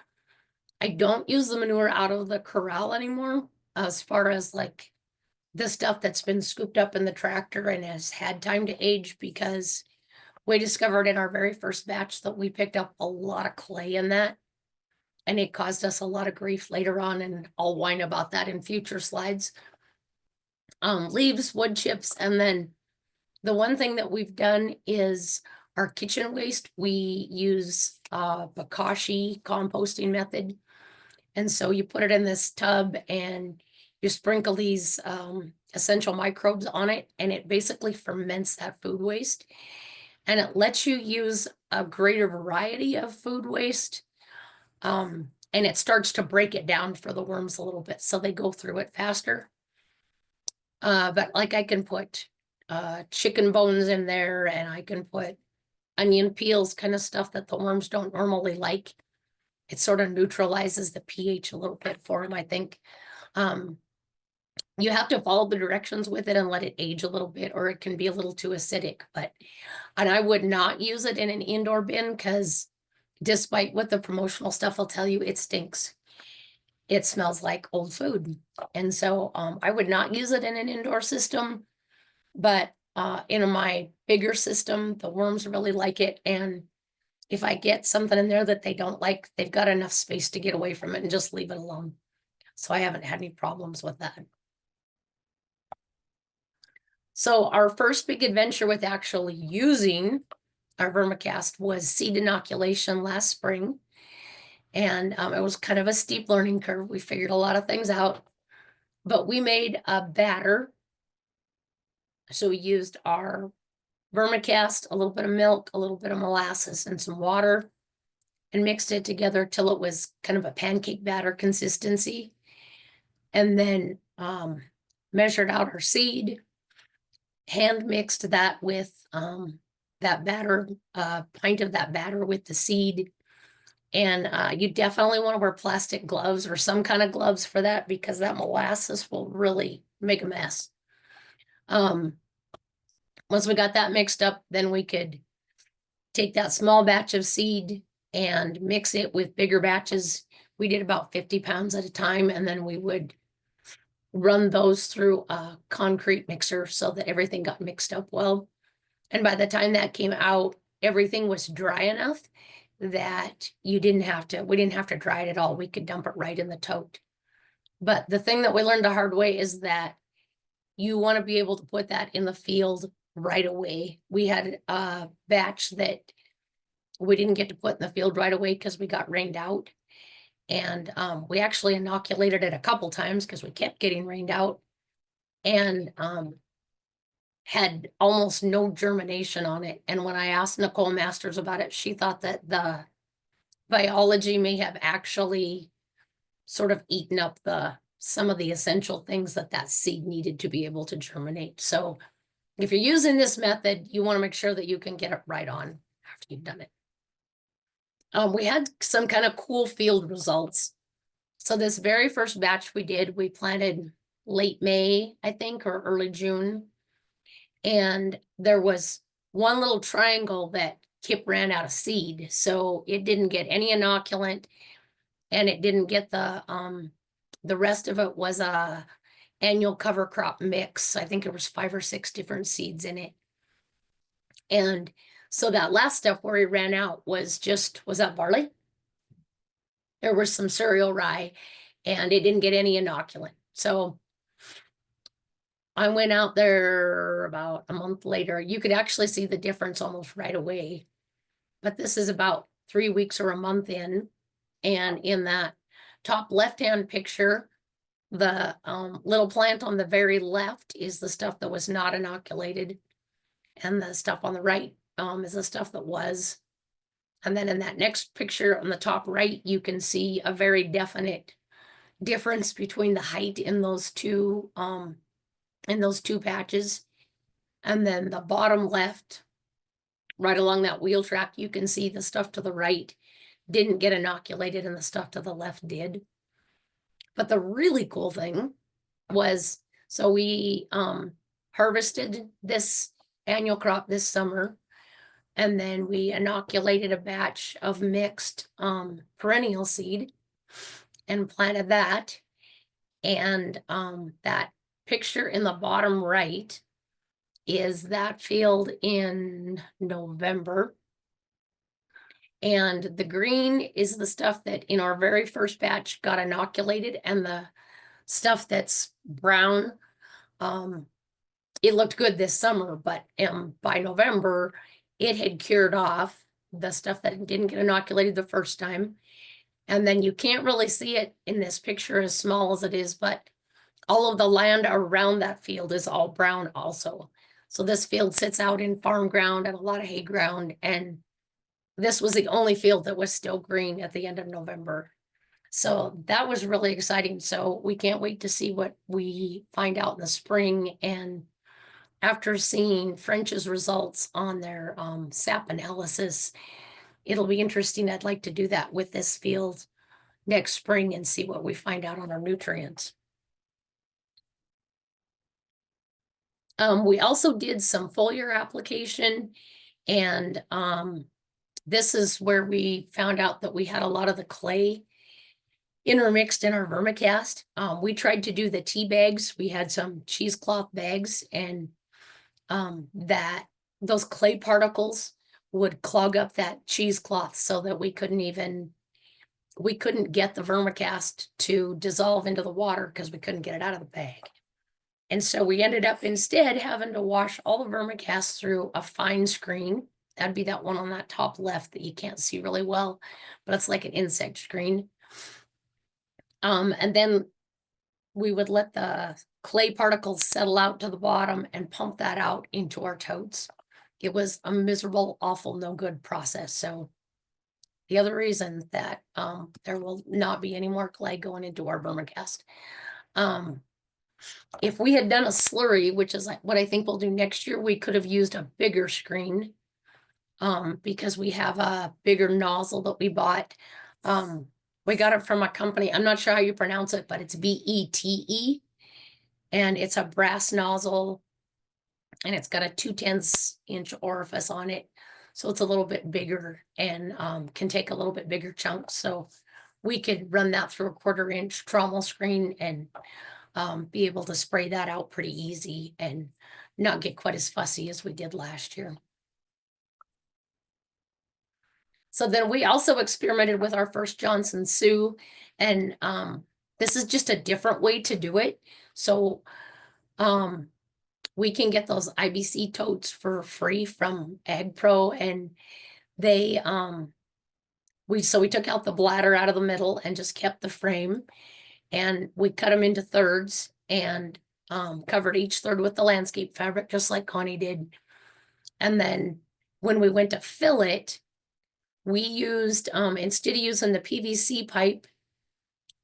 I don't use the manure out of the corral anymore, as far as like the stuff that's been scooped up in the tractor and has had time to age, because we discovered in our very first batch that we picked up a lot of clay in that, and it caused us a lot of grief later on, and I'll whine about that in future slides. Leaves, wood chips, and then the one thing that we've done is our kitchen waste. We use Bokashi composting method. And so you put it in this tub and you sprinkle these essential microbes on it, and it basically ferments that food waste. And it lets you use a greater variety of food waste. And it starts to break it down for the worms a little bit, so they go through it faster. But like I can put chicken bones in there, and I can put onion peels, kind of stuff that the worms don't normally like. It sort of neutralizes the pH a little bit for them, I think. You have to follow the directions with it and let it age a little bit, or it can be a little too acidic. And I would not use it in an indoor bin, because despite what the promotional stuff will tell you, it stinks. It smells like old food. And so I would not use it in an indoor system, but in my bigger system, the worms really like it. And if I get something in there that they don't like, they've got enough space to get away from it and just leave it alone. So I haven't had any problems with that. So our first big adventure with actually using our vermicast was seed inoculation last spring. And it was kind of a steep learning curve. We figured a lot of things out, but we made a batter. So we used our Vermicast, a little bit of milk, a little bit of molasses, and some water, and mixed it together till it was kind of a pancake batter consistency. And then measured out our seed, hand mixed that with that batter, pint of that batter with the seed. And you definitely want to wear plastic gloves or some kind of gloves for that, because that molasses will really make a mess. Once we got that mixed up, then we could take that small batch of seed and mix it with bigger batches. We did about 50 pounds at a time, and then we would run those through a concrete mixer so that everything got mixed up well. And by the time that came out, everything was dry enough that we didn't have to dry it at all. We could dump it right in the tote. But the thing that we learned the hard way is that you want to be able to put that in the field right away. We had a batch that we didn't get to put in the field right away because we got rained out. And we actually inoculated it a couple times because we kept getting rained out, and had almost no germination on it. And when I asked Nicole Masters about it, she thought that the biology may have actually sort of eaten up some of the essential things that seed needed to be able to germinate. So if you're using this method, you want to make sure that you can get it right on after you've done it. We had some kind of cool field results. So this very first batch we planted late May, I think, or early June. And there was one little triangle that Kip ran out of seed. So it didn't get any inoculant, and it didn't get the rest of it was a annual cover crop mix. I think it was 5 or 6 different seeds in it. And so that last stuff where he ran out was that barley? There was some cereal rye, and it didn't get any inoculant. So I went out there about a month later. You could actually see the difference almost right away. But this is about 3 weeks or a month in. And in that top left-hand picture, the little plant on the very left is the stuff that was not inoculated. And the stuff on the right is the stuff that was. And then in that next picture on the top right, you can see a very definite difference between the height in those two patches. And then the bottom left, right along that wheel track, you can see the stuff to the right didn't get inoculated and the stuff to the left did. But the really cool thing was, so we harvested this annual crop this summer, and then we inoculated a batch of mixed perennial seed and planted that. And that picture in the bottom right is that field in November. And the green is the stuff that in our very first batch got inoculated, and the stuff that's brown, it looked good this summer, but by November, it had cured off the stuff that didn't get inoculated the first time. And then you can't really see it in this picture as small as it is, but all of the land around that field is all brown also. So this field sits out in farm ground and a lot of hay ground, and this was the only field that was still green at the end of November. So that was really exciting. So we can't wait to see what we find out in the spring. And after seeing French's results on their sap analysis, it'll be interesting. I'd like to do that with this field next spring and see what we find out on our nutrients. We also did some foliar application, and this is where we found out that we had a lot of the clay intermixed in our vermicast. We tried to do the tea bags. We had some cheesecloth bags, and those clay particles would clog up that cheesecloth so that we couldn't get the vermicast to dissolve into the water because we couldn't get it out of the bag. And so we ended up instead having to wash all the vermicast through a fine screen. That'd be that one on that top left that you can't see really well, but it's like an insect screen. And then we would let the clay particles settle out to the bottom and pump that out into our totes. it was a miserable, awful, no good process. So the other reason that there will not be any more clay going into our Vermicast. If we had done a slurry, which is like what I think we'll do next year, we could have used a bigger screen because we have a bigger nozzle that we bought. We got it from a company. I'm not sure how you pronounce it, but it's VETE. And it's a brass nozzle. And it's got a 2/10" orifice on it. So it's a little bit bigger and can take a little bit bigger chunks. So we could run that through a 1/4" trommel screen and be able to spray that out pretty easy and not get quite as fussy as we did last year. So then we also experimented with our first Johnson Sioux, and this is just a different way to do it. So we can get those IBC totes for free from Ag Pro, and they we took out the bladder out of the middle and just kept the frame, and we cut them into thirds and covered each third with the landscape fabric, just like Connie did. And then when we went to fill it, we used, instead of using the PVC pipe,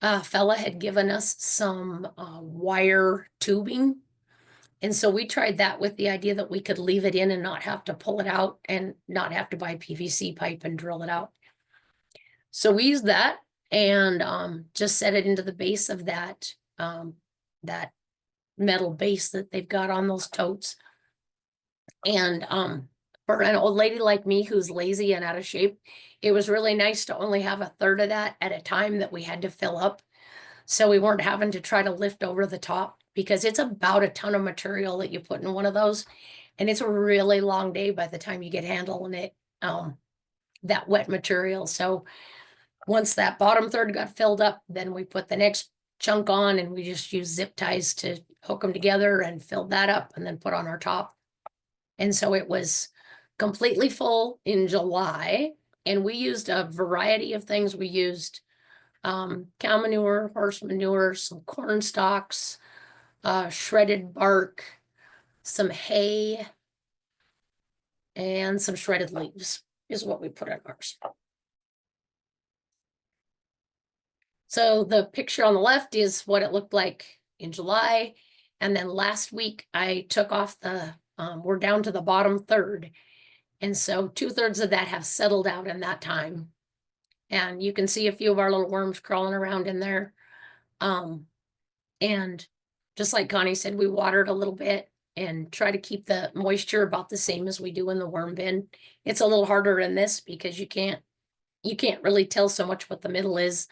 a fella had given us some wire tubing. And so we tried that with the idea that we could leave it in and not have to pull it out and not have to buy PVC pipe and drill it out. So we used that and just set it into the base of that, that metal base that they've got on those totes. And for an old lady like me who's lazy and out of shape, it was really nice to only have 1/3 of that at a time that we had to fill up. So we weren't having to try to lift over the top, because it's about a ton of material that you put in one of those. And it's a really long day by the time you get handling it, that wet material. So once that bottom third got filled up, then we put the next chunk on, and we just used zip ties to hook them together and filled that up and then put on our top. And so it was completely full in July, and we used a variety of things. We used cow manure, horse manure, some corn stalks, shredded bark, some hay, and some shredded leaves is what we put in ours. So the picture on the left is what it looked like in July. And then last week I took off the, we're down to the bottom third. And so 2/3 of that have settled out in that time. And you can see a few of our little worms crawling around in there. And just like Connie said, we watered a little bit and try to keep the moisture about the same as we do in the worm bin. It's a little harder in this because you can't really tell so much what the middle is.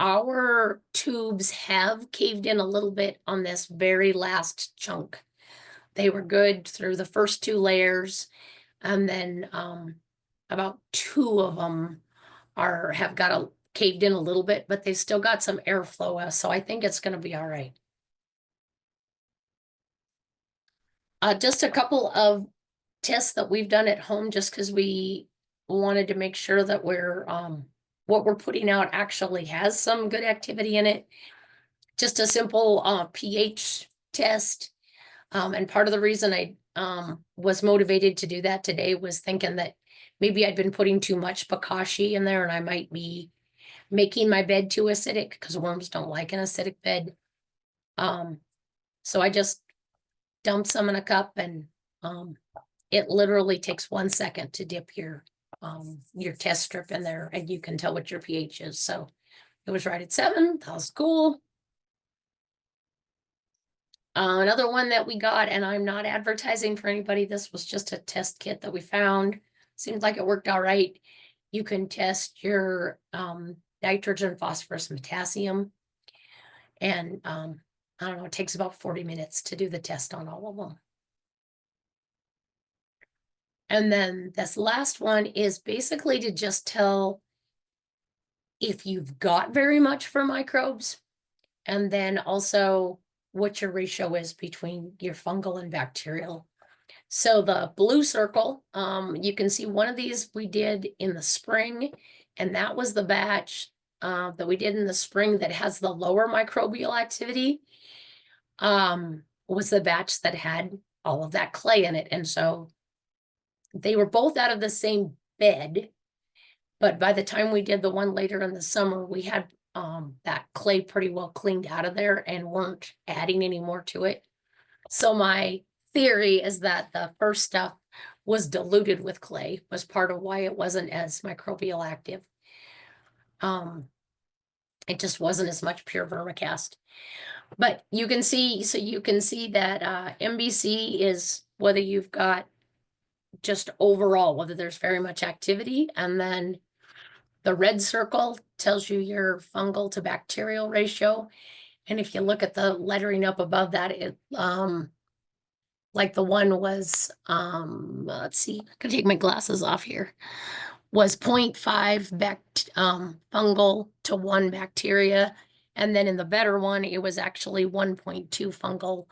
Our tubes have caved in a little bit on this very last chunk. They were good through the first 2 layers, and then about 2 of them have got caved in a little bit, but they've still got some airflow, so I think it's going to be all right. Just a couple of tests that we've done at home, just because we wanted to make sure that we're what we're putting out actually has some good activity in it. Just a simple pH test. And part of the reason I was motivated to do that today was thinking that maybe I'd been putting too much bokashi in there and I might be making my bed too acidic, because worms don't like an acidic bed. So I just dumped some in a cup, and it literally takes 1 second to dip your test strip in there, and you can tell what your pH is. So it was right at 7. That was cool. Another one that we got, and I'm not advertising for anybody, this was just a test kit that we found. Seems like it worked all right. You can test your nitrogen, phosphorus, and potassium. And I don't know, it takes about 40 minutes to do the test on all of them. And then this last one is basically to just tell if you've got very much for microbes, and then also what your ratio is between your fungal and bacterial. So the blue circle, you can see one of these we did in the spring, and that was the batch that we did in the spring that has the lower microbial activity, was the batch that had all of that clay in it. And so they were both out of the same bed, but by the time we did the one later in the summer, we had that clay pretty well cleaned out of there and weren't adding any more to it. So my theory is that the first stuff was diluted with clay, was part of why it wasn't as microbial active. It just wasn't as much pure vermicast. But you can see, so you can see that MBC is whether you've got just overall, whether there's very much activity, and then the red circle tells you your fungal to bacterial ratio. And if you look at the lettering up above that, it like the one was let's see, I can take my glasses off here, was 0.5 fungal to 1 bacteria. And then in the better one, it was actually 1.2 fungal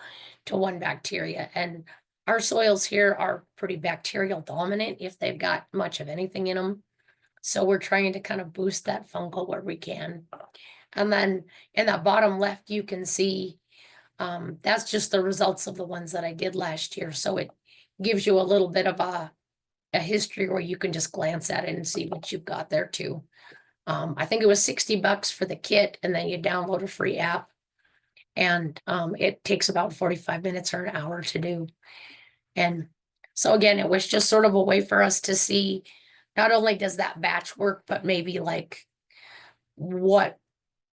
to 1 bacteria. And our soils here are pretty bacterial dominant if they've got much of anything in them. So we're trying to kind of boost that fungal where we can. And then in that bottom left, you can see that's just the results of the ones that I did last year. So it gives you a little bit of a history where you can just glance at it and see what you've got there too. I think it was $60 for the kit, and then you download a free app. And it takes about 45 minutes or an hour to do. And so again, it was just sort of a way for us to see not only does that batch work, but maybe like what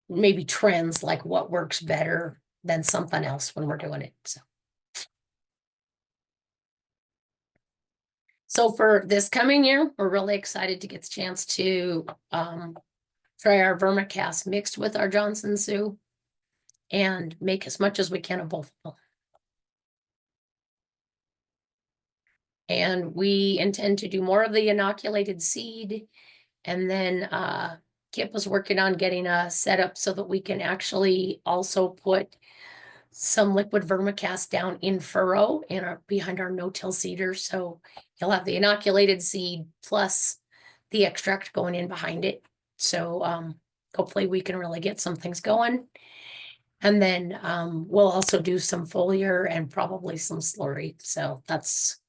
maybe trends, like what works better than something else when we're doing it. So for this coming year, we're really excited to get the chance to try our Vermicast mixed with our Johnson Sioux and make as much as we can of both of them. And we intend to do more of the inoculated seed. And then Kip was working on getting a setup so that we can actually also put some liquid vermicast down in furrow behind our no-till seeder. So you'll have the inoculated seed plus the extract going in behind it. So hopefully we can really get some things going. And then we'll also do some foliar and probably some slurry. So that's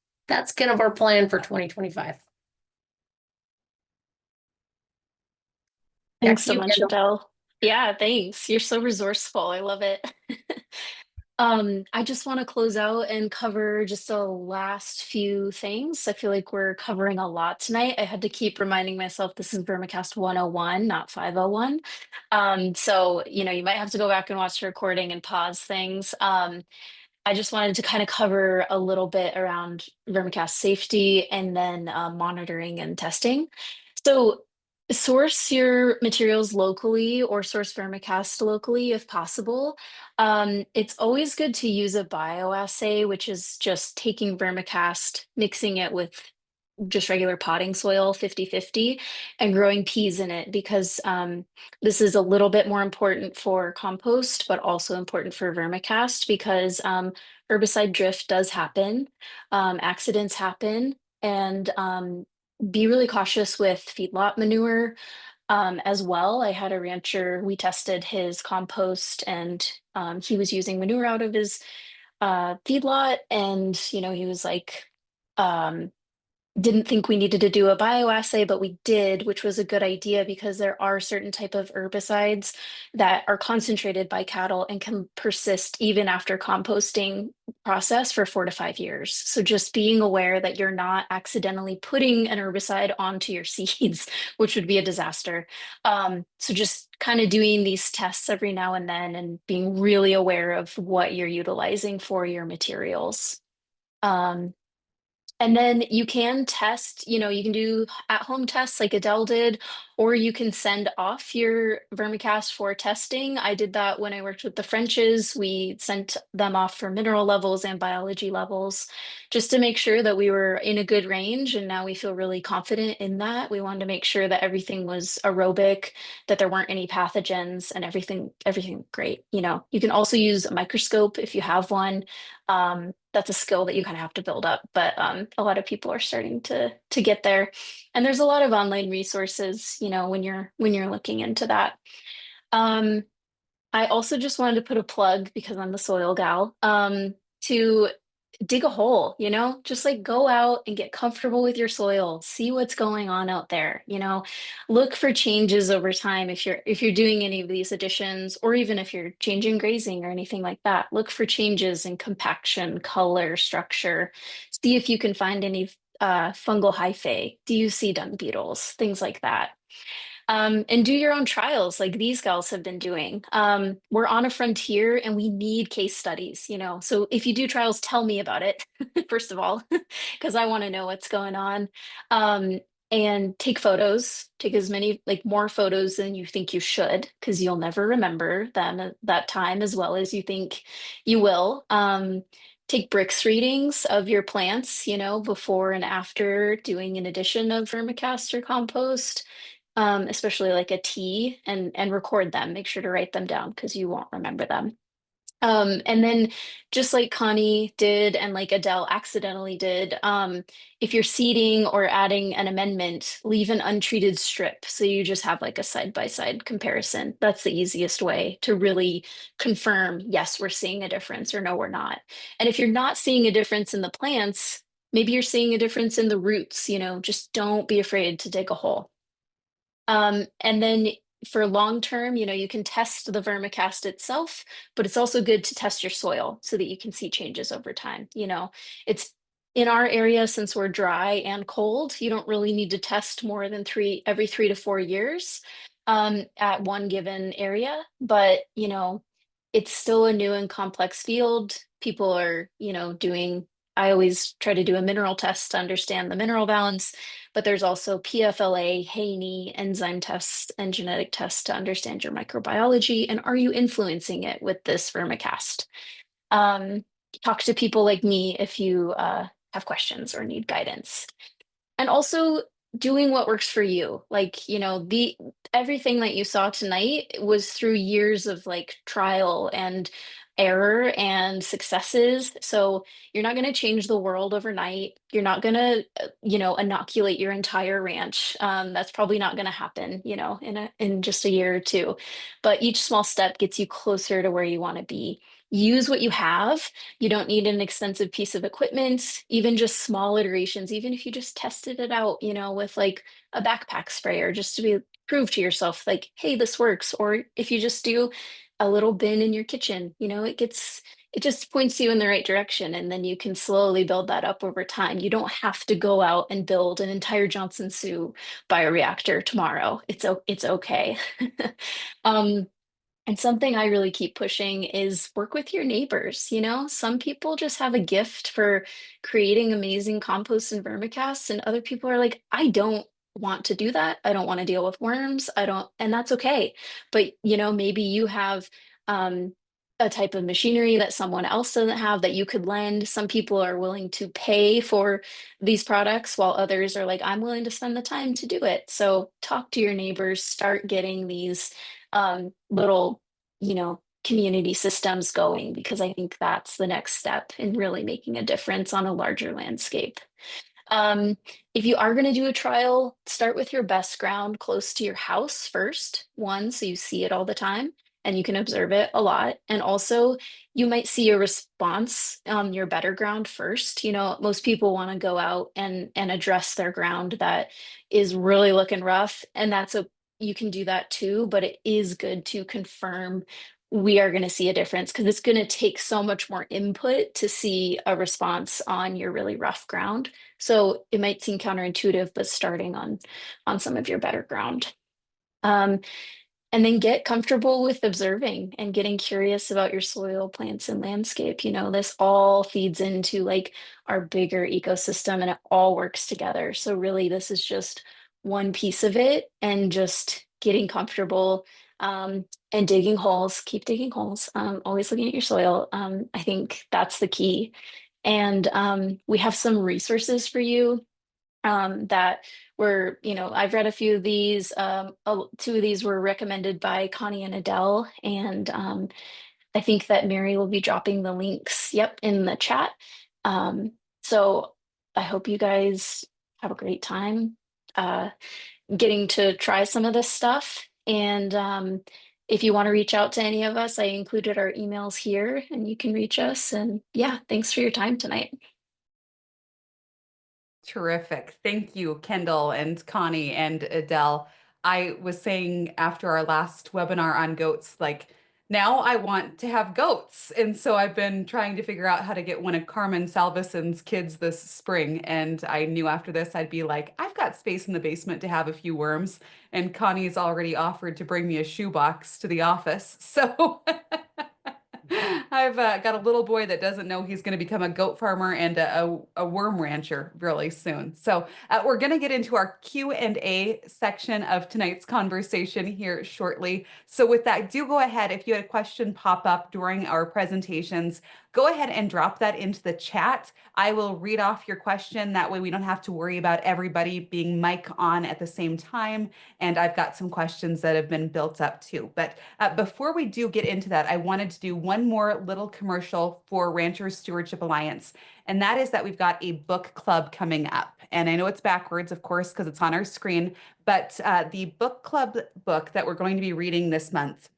kind of our plan for 2025. Thanks so much, Adele. Yeah, thanks. You're so resourceful. I love it. I just want to close out and cover just the last few things. I feel like we're covering a lot tonight. I had to keep reminding myself this is Vermicast 101, not 501. So, you might have to go back and watch the recording and pause things. I just wanted to kind of cover a little bit around Vermicast safety and then monitoring and testing. So source your materials locally or source Vermicast locally if possible. It's always good to use a bioassay, which is just taking Vermicast, mixing it with just regular potting soil 50-50 and growing peas in it because this is a little bit more important for compost but also important for vermicast because herbicide drift does happen, accidents happen, and be really cautious with feedlot manure as well. I had a rancher, we tested his compost and he was using manure out of his feedlot and he was like didn't think we needed to do a bioassay, but we did, which was a good idea because there are certain type of herbicides that are concentrated by cattle and can persist even after composting process for 4 to 5 years. So just being aware that you're not accidentally putting an herbicide onto your seeds, which would be a disaster. So just kind of doing these tests every now and then and being really aware of what you're utilizing for your materials. And then you can test, you can do at-home tests like Adele did, or you can send off your vermicast for testing. I did that when I worked with the Frenches. We sent them off for mineral levels and biology levels just to make sure that we were in a good range. And now we feel really confident in that. We wanted to make sure that everything was aerobic, that there weren't any pathogens and everything great. You can also use a microscope if you have one. That's a skill that you kind of have to build up, but a lot of people are starting to get there, and there's a lot of online resources, when you're looking into that. I also just wanted to put a plug because I'm the soil gal to dig a hole, just like go out and get comfortable with your soil, see what's going on out there, look for changes over time if you're doing any of these additions, or even if you're changing grazing or anything like that. Look for changes in compaction, color, structure. See if you can find any fungal hyphae. Do you see dung beetles? Things like that. And do your own trials like these gals have been doing. We're on a frontier and we need case studies, So if you do trials, tell me about it, first of all, because I want to know what's going on. And take photos, take as many, like more photos than you think you should, because you'll never remember them at that time as well as you think you will. Take Brix readings of your plants, before and after doing an addition of vermicast or compost, especially like a tea, and record them. Make sure to write them down because you won't remember them. And then just like Connie did and like Adele accidentally did, if you're seeding or adding an amendment, leave an untreated strip. So you just have like a side-by-side comparison. That's the easiest way to really confirm, yes, we're seeing a difference, or no, we're not. And if you're not seeing a difference in the plants, maybe you're seeing a difference in the roots, just don't be afraid to dig a hole. And then for long term, you can test the vermicast itself, but it's also good to test your soil so that you can see changes over time. It's in our area, since we're dry and cold, you don't really need to test more than every 3 to 4 years at one given area. But, it's still a new and complex field. People are, I always try to do a mineral test to understand the mineral balance, but there's also PFLA, Haney, enzyme tests, and genetic tests to understand your microbiology. And are you influencing it with this vermicast? Um, Talk to people like me if you have questions or need guidance. And also doing what works for you. Like, the everything that you saw tonight was through years of like trial and error and successes. So you're not going to change the world overnight. You're not going to, inoculate your entire ranch. That's probably not going to happen, in just a year or two. But each small step gets you closer to where you want to be. Use what you have. You don't need an expensive piece of equipment, even just small iterations, even if you just tested it out, with like a backpack sprayer, just to prove to yourself like, hey, this works. Or if you just do a little bin in your kitchen, it just points you in the right direction, and then you can slowly build that up over time. You don't have to go out and build an entire Johnson Sioux bioreactor tomorrow. It's okay. um and something I really keep pushing is work with your neighbors. Some people just have a gift for creating amazing compost and vermicasts, and other people are like, I don't want to do that. I don't want to deal with worms. I don't, and that's okay. But, maybe you have um, a type of machinery that someone else doesn't have that you could lend. Some people are willing to pay for these products, while others are like, I'm willing to spend the time to do it. So talk to your neighbors, start getting these little, community systems going, because I think that's the next step in really making a difference on a larger landscape. Um, if you are going to do a trial, start with your best ground close to your house first, one, so you see it all the time and you can observe it a lot. And also, you might see a response on your better ground first. Most people want to go out and address their ground that is really looking rough, and you can do that too, but it is good to confirm we are going to see a difference, because it's going to take so much more input to see a response on your really rough ground. So it might seem counterintuitive, but starting on some of your better ground. And then get comfortable with observing and getting curious about your soil, plants, and landscape. This all feeds into like our bigger ecosystem, and it all works together. So really, this is just one piece of it, and just getting comfortable and digging holes. Keep digging holes. Always looking at your soil. I think that's the key. And we have some resources for you that were, I've read a few of these. Two of these were recommended by Connie and Adele, and I think that Mary will be dropping the links, yep, in the chat. So I hope you guys have a great time getting to try some of this stuff. And if you want to reach out to any of us, I included our emails here and you can reach us. And yeah, thanks for your time tonight. Terrific. Thank you, Kendall and Connie and Adele. I was saying after our last webinar on goats, like now I want to have goats. And so I've been trying to figure out how to get one of Carmen Salvison's kids this spring. And I knew after this, I'd be like, I've got space in the basement to have a few worms. And Connie's already offered to bring me a shoebox to the office. So I've got a little boy that doesn't know he's going to become a goat farmer and a worm rancher really soon. So we're going to get into our Q&A section of tonight's conversation here shortly. So with that, do go ahead. If you had a question pop up during our presentations, go ahead and drop that into the chat. I will read off your question. That way we don't have to worry about everybody being mic on at the same time. And I've got some questions that have been built up too. But before we do get into that, I wanted to do one more little commercial for Ranchers Stewardship Alliance. And that is that we've got a book club coming up. And I know it's backwards, of course, because it's on our screen. But the book club book that we're going to be reading this month,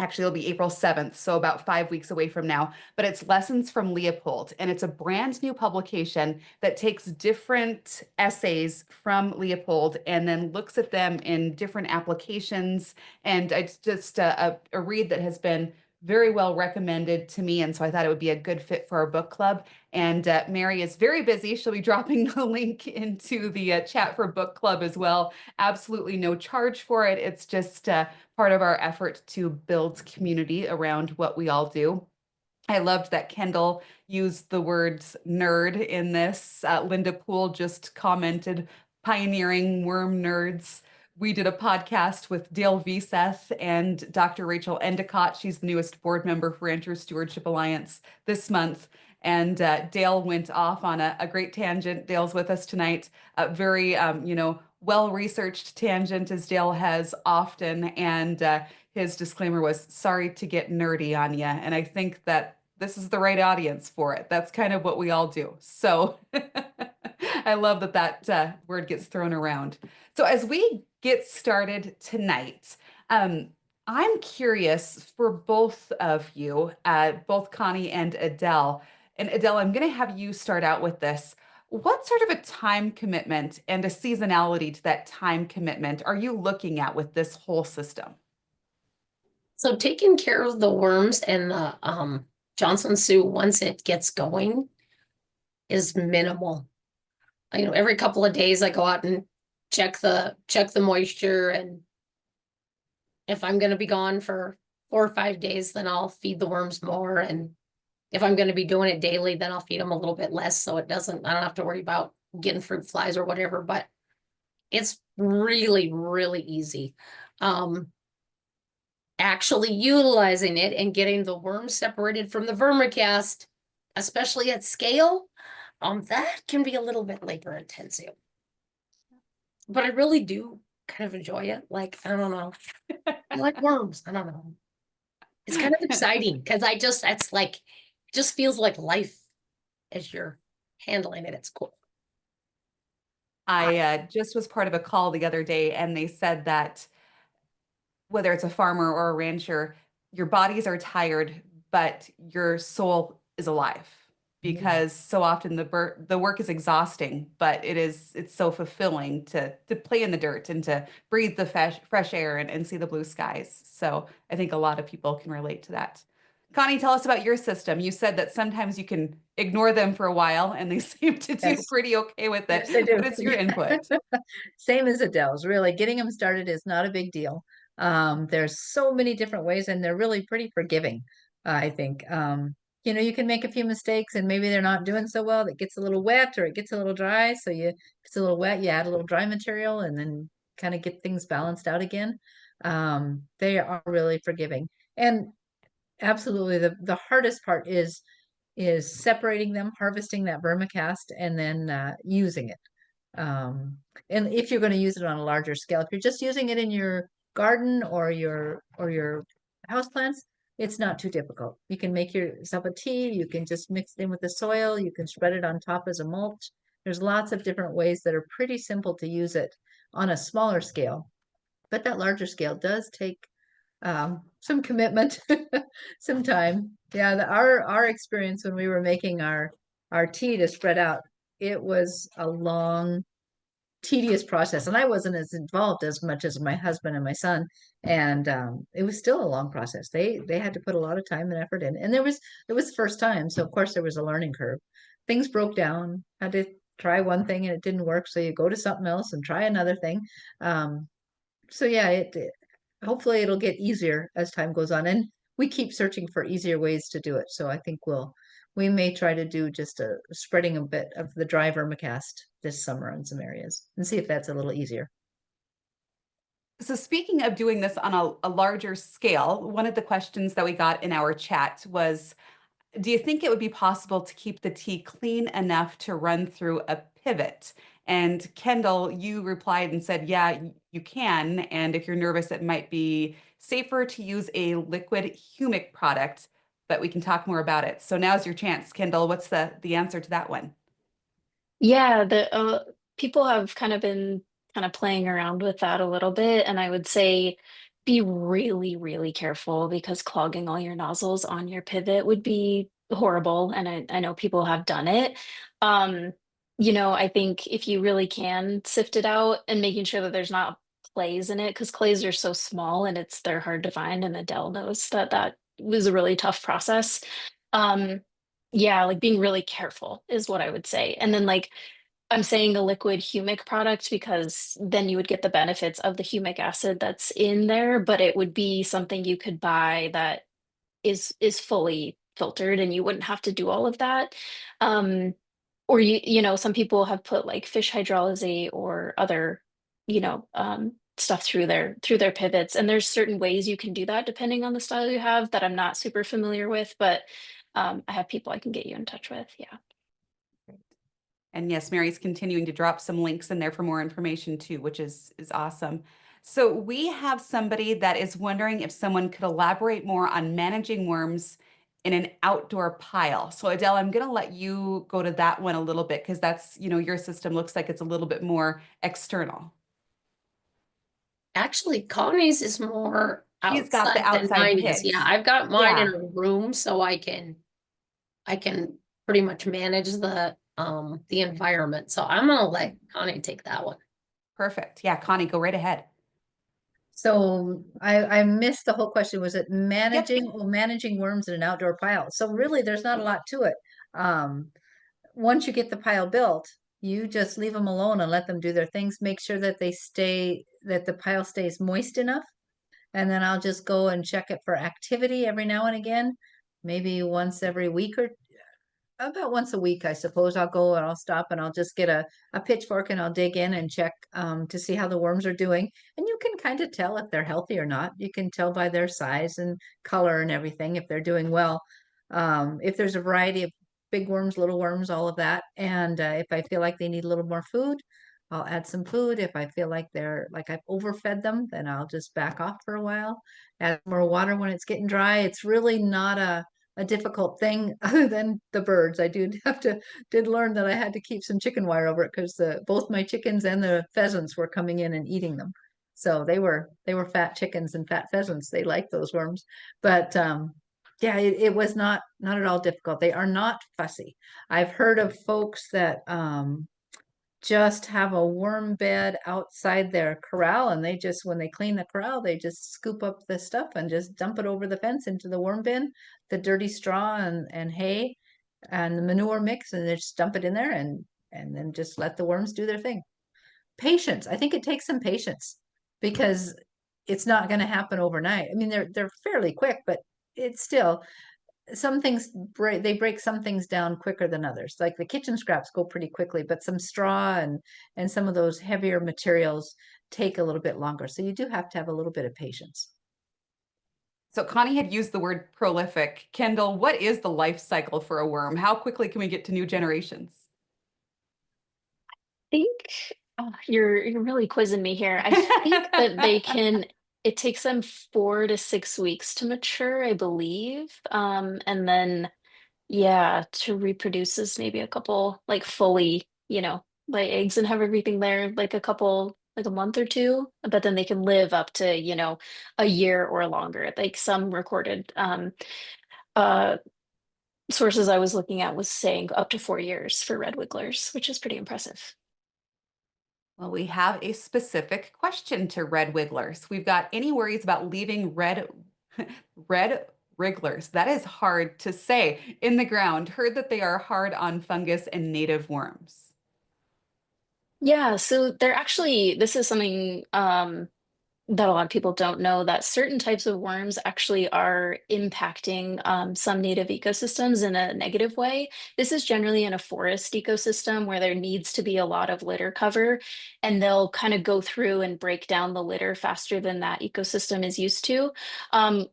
actually, it'll be April 7th, so about 5 weeks away from now. But it's Lessons from Leopold, and it's a brand new publication that takes different essays from Leopold and then looks at them in different applications. And it's just a read that has been very well recommended to me, and so I thought it would be a good fit for our book club. And Mary is very busy. She'll be dropping the link into the chat for book club as well. Absolutely no charge for it. It's just part of our effort to build community around what we all do. I loved that Kendall used the words nerd in this. Linda Poole just commented, pioneering worm nerds. We did a podcast with Dale Veseth and Dr. Rachel Endicott. She's the newest board member for Ranchers Stewardship Alliance this month. And Dale went off on a great tangent. Dale's with us tonight. A very, well-researched tangent, as Dale has often. And his disclaimer was, sorry to get nerdy on you. And I think that this is the right audience for it. That's kind of what we all do. So I love that word gets thrown around. So as we get started tonight, I'm curious for both of you, both Connie and Adele. And Adele, I'm going to have you start out with this. What sort of a time commitment and a seasonality to that time commitment are you looking at with this whole system? So taking care of the worms and the Johnson Sioux once it gets going is minimal. Every couple of days I go out and check the moisture, and if I'm going to be gone for 4 or 5 days, then I'll feed the worms more. And if I'm going to be doing it daily, then I'll feed them a little bit less, so I don't have to worry about getting fruit flies or whatever. But it's really, really easy. Actually utilizing it and getting the worms separated from the vermicast, especially at scale, that can be a little bit labor intensive. But I really do kind of enjoy it. Like, I don't know. I like worms. I don't know. It's kind of exciting because it just feels like life as you're handling it. It's cool. I just was part of a call the other day, and they said that whether it's a farmer or a rancher, your bodies are tired, but your soul is alive, because so often the work is exhausting, but it's so fulfilling to play in the dirt and to breathe the fresh air and see the blue skies. So I think a lot of people can relate to that. Connie, tell us about your system. You said that sometimes you can ignore them for a while and they seem to do Yes. pretty okay with it. Yes, they do. What is your input? Same as Adele's. Really, getting them started is not a big deal. There's so many different ways, and they're really pretty forgiving, I think. You can make a few mistakes, and maybe they're not doing so well. It gets a little wet or it gets a little dry. So if it's a little wet, you add a little dry material, and then kind of get things balanced out again. They are really forgiving, and absolutely the hardest part is separating them, harvesting that vermicast, and then using it. And if you're going to use it on a larger scale, if you're just using it in your garden or your houseplants, it's not too difficult. You can make yourself a tea. You can just mix it in with the soil. You can spread it on top as a mulch. There's lots of different ways that are pretty simple to use it on a smaller scale. But that larger scale does take some commitment, some time. Yeah, our experience when we were making our tea to spread out, it was a long, tedious process, and I wasn't as involved as much as my husband and my son, and it was still a long process. They had to put a lot of time and effort in, and it was the first time, so of course there was a learning curve. Things broke down. Had to try one thing and it didn't work, so you go to something else and try another thing. So yeah, hopefully it'll get easier as time goes on, and we keep searching for easier ways to do it. So I think we may try to do just a spreading a bit of the dry vermicast this summer in some areas and see if that's a little easier. So speaking of doing this on a larger scale, one of the questions that we got in our chat was, do you think it would be possible to keep the tea clean enough to run through a pivot? And Kendall, you replied and said, yeah, you can. And if you're nervous, it might be safer to use a liquid humic product, but we can talk more about it. So now's your chance. Kendall, what's the answer to that one? Yeah, the people have kind of been kind of playing around with that a little bit, and I would say be really, really careful because clogging all your nozzles on your pivot would be horrible, and I know people have done it. Um, I think if you really can sift it out and making sure that there's not clays in it, because clays are so small and they're hard to find, and Adele knows that that was a really tough process. Um, yeah, like being really careful is what I would say. And then like I'm saying a liquid humic product because then you would get the benefits of the humic acid that's in there, but it would be something you could buy that is fully filtered and you wouldn't have to do all of that. Um, or some people have put like fish hydrolysate or other, stuff through their pivots. And there's certain ways you can do that depending on the style you have that I'm not super familiar with, but I have people I can get you in touch with. Yeah. And yes, Mary's continuing to drop some links in there for more information too, which is awesome. So we have somebody that is wondering if someone could elaborate more on managing worms in an outdoor pile. So Adele, I'm going to let you go to that one a little bit because that's, your system looks like it's a little bit more external. Actually, Connie's is more She's got the outside than outside mine is. pit. Yeah, I've got mine in Yeah, a room so I can pretty much manage the environment. So I'm gonna let Connie take that one. perfect. Yeah, Connie, go right ahead. So I missed the whole question. Was it Yep. managing worms in an outdoor pile? So really, there's not a lot to it. Um, Once you get the pile built, you just leave them alone and let them do their things. Make sure that that the pile stays moist enough. And then I'll just go and check it for activity every now and again, maybe once every week or about once a week, I suppose. I'll go and I'll stop and I'll just get a pitchfork and I'll dig in and check to see how the worms are doing. And you can kind of tell if they're healthy or not. You can tell by their size and color and everything if they're doing well. If there's a variety of big worms, little worms, all of that. And if I feel like they need a little more food, I'll add some food. If I feel like I've overfed them, then I'll just back off for a while. Add more water when it's getting dry. It's really not a difficult thing other than the birds. I did learn that I had to keep some chicken wire over it because both my chickens and the pheasants were coming in and eating them. So they were fat chickens and fat pheasants. They like those worms. But yeah, it was not at all difficult. They are not fussy. I've heard of folks that just have a worm bed outside their corral, and when they clean the corral, they just scoop up the stuff and just dump it over the fence into the worm bin, the dirty straw and hay and the manure mix, and they just dump it in there and then just let the worms do their thing. Patience. I think it takes some patience because it's not going to happen overnight. I mean, they're fairly quick, but it's still some things break some things down quicker than others. Like the kitchen scraps go pretty quickly, but some straw and some of those heavier materials take a little bit longer. So you do have to have a little bit of patience. So Connie had used the word prolific. Kendall, what is the life cycle for a worm? How quickly can we get to new generations? Think you're really quizzing me here. I think that it takes them 4 to 6 weeks to mature, I believe. And then yeah, to reproduce is maybe a couple like fully, lay eggs and have everything there, like a couple like a month or two, but then they can live up to, a year or longer. Like some recorded uh, sources I was looking at was saying up to 4 years for red wigglers, which is pretty impressive. Well, we have a specific question to red wigglers. We've got any worries about leaving red wrigglers? That is hard to say. In the ground. Heard that they are hard on fungus and native worms. Yeah, so they're actually, this is something that a lot of people don't know, that certain types of worms actually are impacting some native ecosystems in a negative way. This is generally in a forest ecosystem where there needs to be a lot of litter cover, and they'll kind of go through and break down the litter faster than that ecosystem is used to.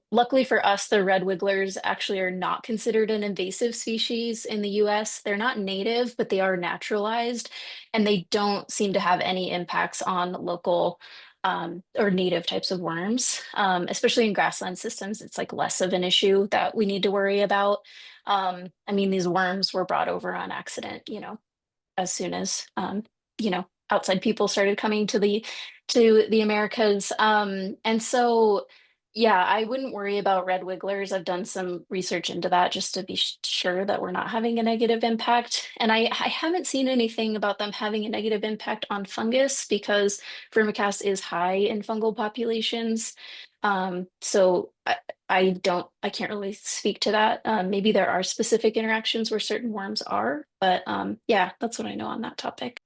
Luckily for us, the red wigglers actually are not considered an invasive species in the US. They're not native, but they are naturalized, and they don't seem to have any impacts on local or native types of worms, especially in grassland systems. It's like less of an issue that we need to worry about. I mean, these worms were brought over on accident, as soon as outside people started coming to the Americas. And so yeah, I wouldn't worry about red wigglers. I've done some research into that just to be sure that we're not having a negative impact. And I haven't seen anything about them having a negative impact on fungus because vermicast is high in fungal populations. So I can't really speak to that. Maybe there are specific interactions where certain worms are, but yeah, that's what I know on that topic.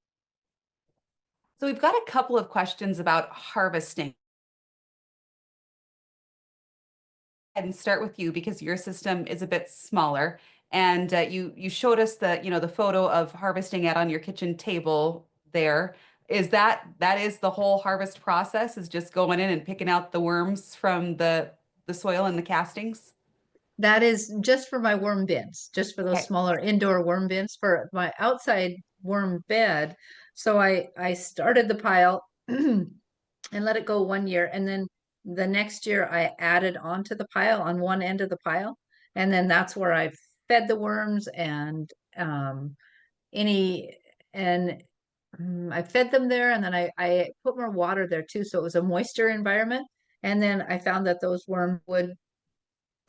So we've got a couple of questions about harvesting. And start with you because your system is a bit smaller, and you showed us the photo of harvesting it on your kitchen table there. Is that is the whole harvest process, is just going in and picking out the worms from the soil and the castings? That is just for my worm bins, just for those Okay. smaller indoor worm bins for my outside worm bed. So I started the pile and let it go 1 year, and then the next year I added onto the pile on one end of the pile, and then that's where I fed the worms and any and I fed them there, and then I put more water there too, so it was a moisture environment. And then I found that those worms would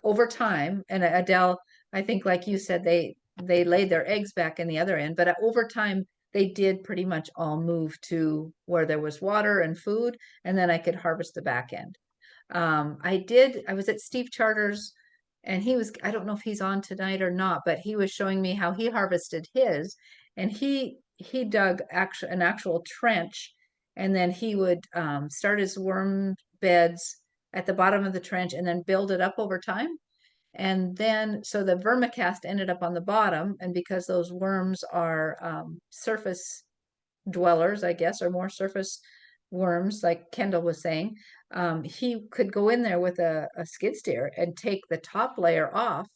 over time, and Adele, I think like you said, they laid their eggs back in the other end, but over time they did pretty much all move to where there was water and food, and then I could harvest the back end. I was at Steve Charter's, and I don't know if he's on tonight or not, but he was showing me how he harvested his, and he dug an actual trench, and then he would start his worm beds at the bottom of the trench and then build it up over time. And then, so the vermicast ended up on the bottom. And because those worms are surface dwellers, I guess, or more surface worms, like Kendall was saying, he could go in there with a skid steer and take the top layer off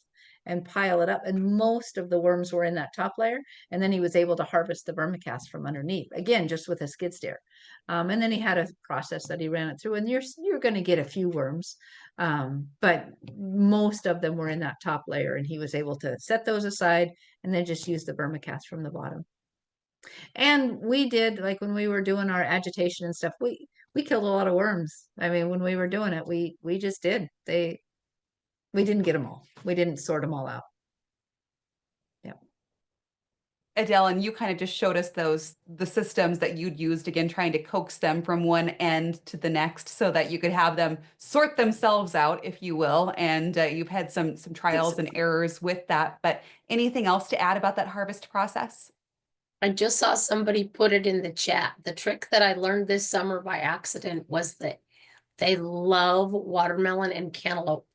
and pile it up. And most of the worms were in that top layer. And then he was able to harvest the vermicast from underneath, again, just with a skid steer. And then he had a process that he ran it through, and you're going to get a few worms, but most of them were in that top layer, and he was able to set those aside and then just use the vermicast from the bottom. And we did, like when we were doing our agitation and stuff, we killed a lot of worms. I mean, when we were doing it, we just did. We didn't get them all. We didn't sort them all out. Yeah. Adele, and you kind of just showed us the systems that you'd used, again, trying to coax them from one end to the next so that you could have them sort themselves out, if you will. And you've had some trials and errors with that. But anything else to add about that harvest process? I just saw somebody put it in the chat. The trick that I learned this summer by accident was that they love watermelon and cantaloupe.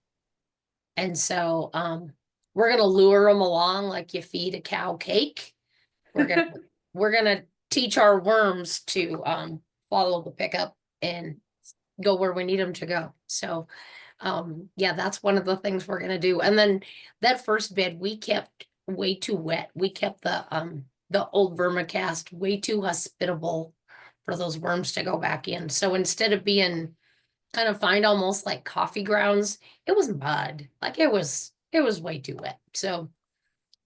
And so we're gonna lure them along like you feed a cow cake. We're gonna teach our worms to follow the pickup and go where we need them to go. So yeah, that's one of the things we're gonna do. And then that first bed we kept way too wet. We kept the old vermicast way too hospitable for those worms to go back in. So instead of being kind of find almost like coffee grounds, it was mud. Like it was way too wet. So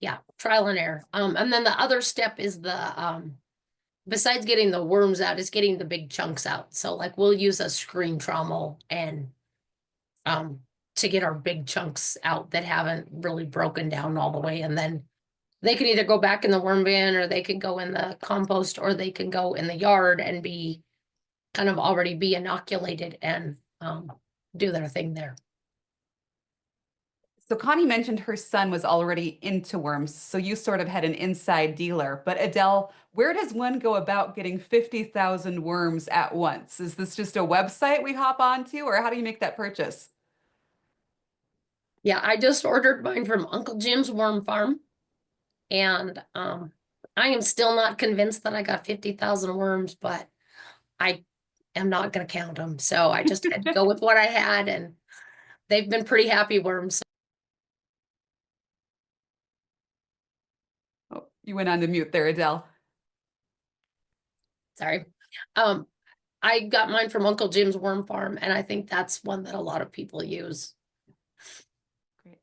yeah, trial and error. And then the other step is besides getting the worms out, is getting the big chunks out. So like we'll use a screen trommel and to get our big chunks out that haven't really broken down all the way. And then they can either go back in the worm bin, or they can go in the compost, or they can go in the yard and be kind of already be inoculated and do their thing there. So Connie mentioned her son was already into worms, so you sort of had an inside dealer. But Adele, where does one go about getting 50,000 worms at once? Is this just a website we hop onto, or how do you make that purchase? Yeah, I just ordered mine from Uncle Jim's Worm Farm, and I am still not convinced that I got 50,000 worms, but I am not going to count them. So I just had to go with what I had, and they've been pretty happy worms. Oh, you went on to mute there, Adele. Sorry. I got mine from Uncle Jim's Worm Farm, and I think that's one that a lot of people use. Great.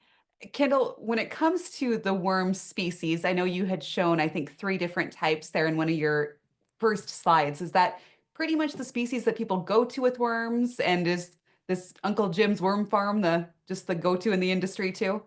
Kendall, when it comes to the worm species, I know you had shown, I think, 3 different types there in one of your first slides. Is that pretty much the species that people go to with worms? And is this Uncle Jim's Worm Farm just the go-to in the industry too?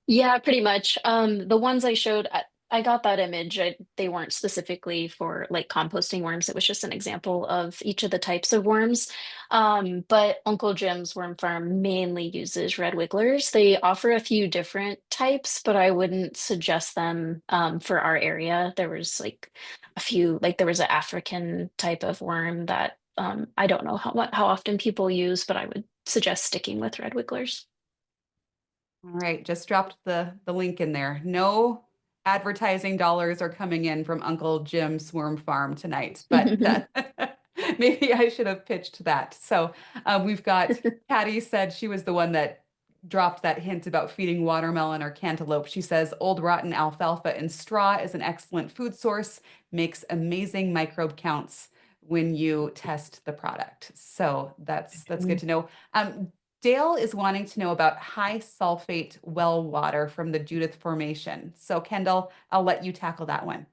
Yeah, pretty much. The ones I showed, I got that image. They weren't specifically for like composting worms. It was just an example of each of the types of worms. But Uncle Jim's Worm Farm mainly uses red wigglers. They offer a few different types, but I wouldn't suggest them for our area. There was like a few, like there was an African type of worm that I don't know how often people use, but I would suggest sticking with red wigglers. All right, just dropped the link in there. No advertising dollars are coming in from Uncle Jim's Worm Farm tonight, but maybe I should have pitched that. So we've got Patty said she was the one that dropped that hint about feeding watermelon or cantaloupe. She says old rotten alfalfa and straw is an excellent food source, makes amazing microbe counts when you test the product. So that's good to know. Dale is wanting to know about high sulfate well water from the Judith Formation. So Kendall, I'll let you tackle that one.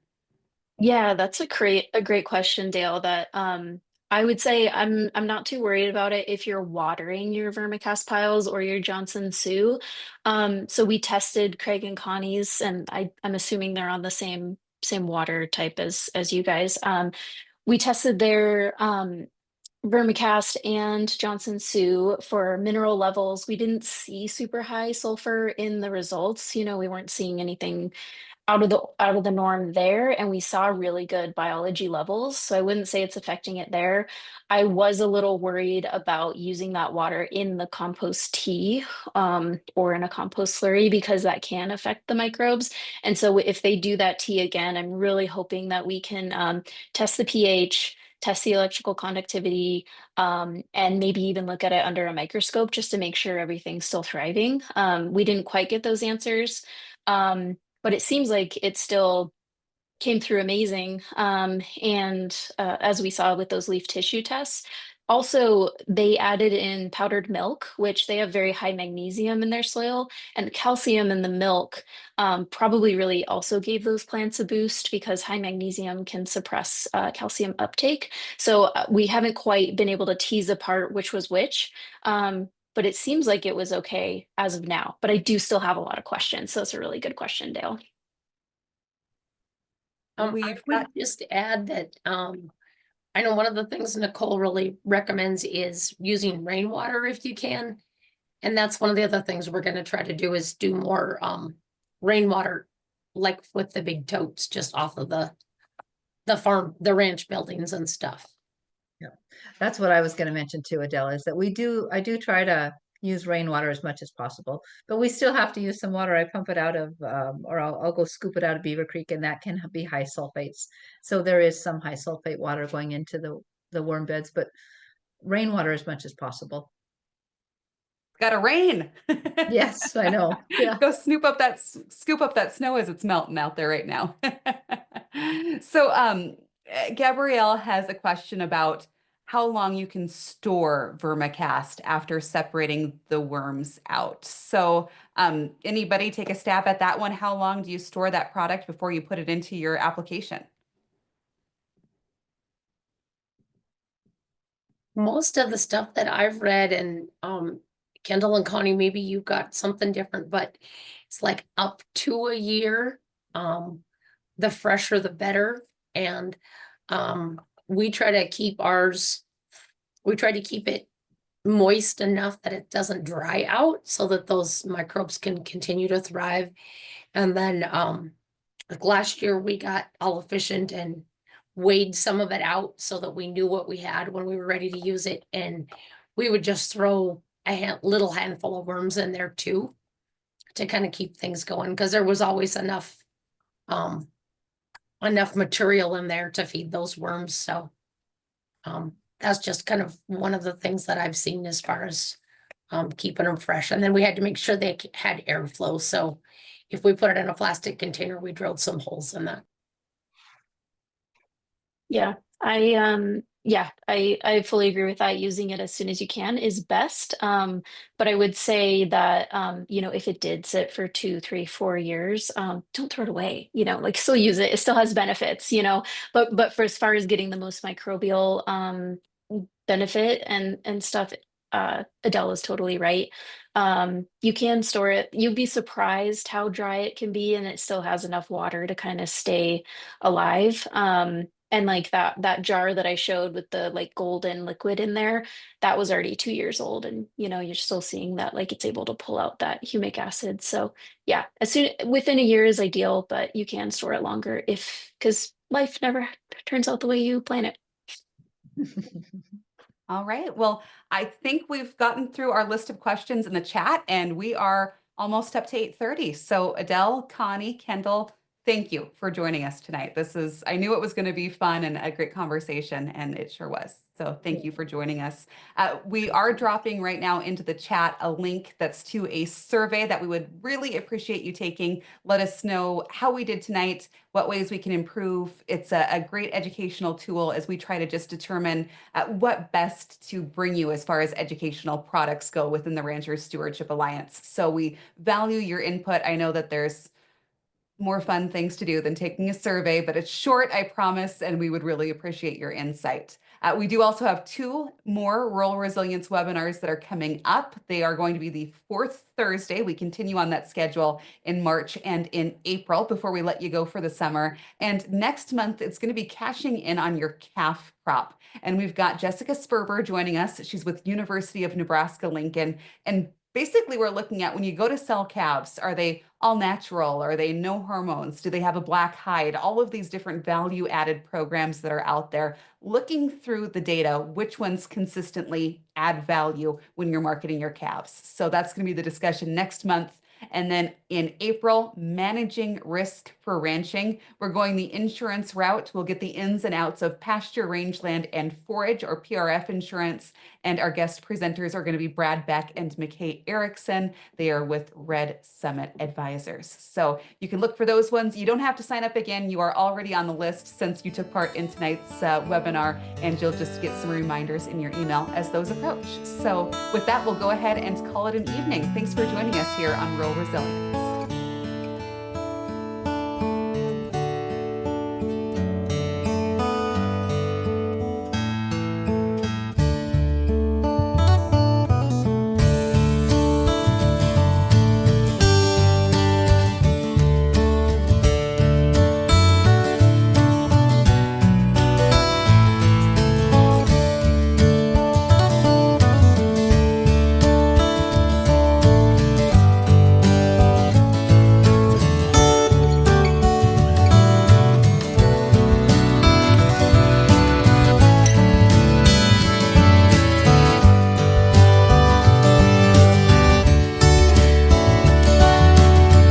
Yeah, that's a great question, Dale. That I would say I'm not too worried about it if you're watering your vermicast piles or your Johnson Sioux. So we tested Craig and Connie's, and I'm assuming they're on the same water type as you guys. We tested their Vermicast and Johnson Sioux for mineral levels. We didn't see super high sulfur in the results. We weren't seeing anything out of the norm there, and we saw really good biology levels. So I wouldn't say it's affecting it there. I was a little worried about using that water in the compost tea or in a compost slurry because that can affect the microbes. And so if they do that tea again, I'm really hoping that we can test the pH, test the electrical conductivity, and maybe even look at it under a microscope just to make sure everything's still thriving. We didn't quite get those answers. But it seems like it still came through amazing. And as we saw with those leaf tissue tests, also they added in powdered milk, which they have very high magnesium in their soil, and the calcium in the milk probably really also gave those plants a boost because high magnesium can suppress calcium uptake. So we haven't quite been able to tease apart which was which. But it seems like it was okay as of now. But I do still have a lot of questions. So it's a really good question, Dale. I We've would got just add that I know one of the things Nicole really recommends is using rainwater if you can. And that's one of the other things we're going to try to do is do more rainwater, like with the big totes just off of the farm, the ranch buildings and stuff. Yeah, that's what I was going to mention too, Adele, is that I do try to use rainwater as much as possible, but we still have to use some water. I pump it out of, or I'll go scoop it out of Beaver Creek, and that can be high sulfates. So there is some high sulfate water going into the worm beds, but rainwater as much as possible. got to rain. Yes, I know. Yeah. Go scoop up that snow as it's melting out there right now. So Gabrielle has a question about how long you can store vermicast after separating the worms out. So anybody take a stab at that one? How long do you store that product before you put it into your application? most of the stuff that I've read, and Kendall and Connie, maybe you got something different, but it's like up to a year. The fresher the better. And we try to keep it moist enough that it doesn't dry out so that those microbes can continue to thrive. And then like last year we got all efficient and weighed some of it out so that we knew what we had when we were ready to use it. And we would just throw a little handful of worms in there too to kind of keep things going, because there was always enough material in there to feed those worms. So that's just kind of one of the things that I've seen as far as keeping them fresh. And then we had to make sure they had airflow. So if we put it in a plastic container, we drilled some holes in that. Yeah, I fully agree with that. Using it as soon as you can is best. But I would say that if it did sit for 2, 3, 4 years, don't throw it away. Like still use it. It still has benefits, But for as far as getting the most microbial benefit and stuff, Adele is totally right. You can store it. You'd be surprised how dry it can be, and it still has enough water to kind of stay alive. And like that jar that I showed with the like golden liquid in there, that was already 2 years old, and you're still seeing that like it's able to pull out that humic acid. So yeah, within a year is ideal, but you can store it longer because life never turns out the way you plan it. All right. Well, I think we've gotten through our list of questions in the chat, and we are almost up to 8:30. So Adele, Connie, Kendall, thank you for joining us tonight. I knew it was going to be fun and a great conversation, and it sure was. So thank you for joining us. We are dropping right now into the chat a link that's to a survey that we would really appreciate you taking. Let us know how we did tonight, what ways we can improve. It's a great educational tool as we try to just determine what best to bring you as far as educational products go within the Ranchers Stewardship Alliance. So we value your input. I know that there's more fun things to do than taking a survey, but it's short, I promise, and we would really appreciate your insight. We do also have 2 more rural resilience webinars that are coming up. They are going to be the 4th Thursday. We continue on that schedule in March and in April before we let you go for the summer. And next month, it's going to be cashing in on your calf crop. And we've got Jessica Sperber joining us. She's with University of Nebraska-Lincoln. And basically, we're looking at when you go to sell calves, are they all natural? Are they no hormones? Do they have a black hide? All of these different value-added programs that are out there, looking through the data, which ones consistently add value when you're marketing your calves. So that's going to be the discussion next month. And then in April, managing risk for ranching. We're going the insurance route. We'll get the ins and outs of pasture, rangeland, and forage, or PRF insurance. And our guest presenters are going to be Brad Beck and McKay Erickson. They are with Red Summit Advisors. So you can look for those ones. You don't have to sign up again. You are already on the list since you took part in tonight's webinar, and you'll just get some reminders in your email as those approach. So with that, we'll go ahead and call it an evening. Thanks for joining us here on Rural Resilience.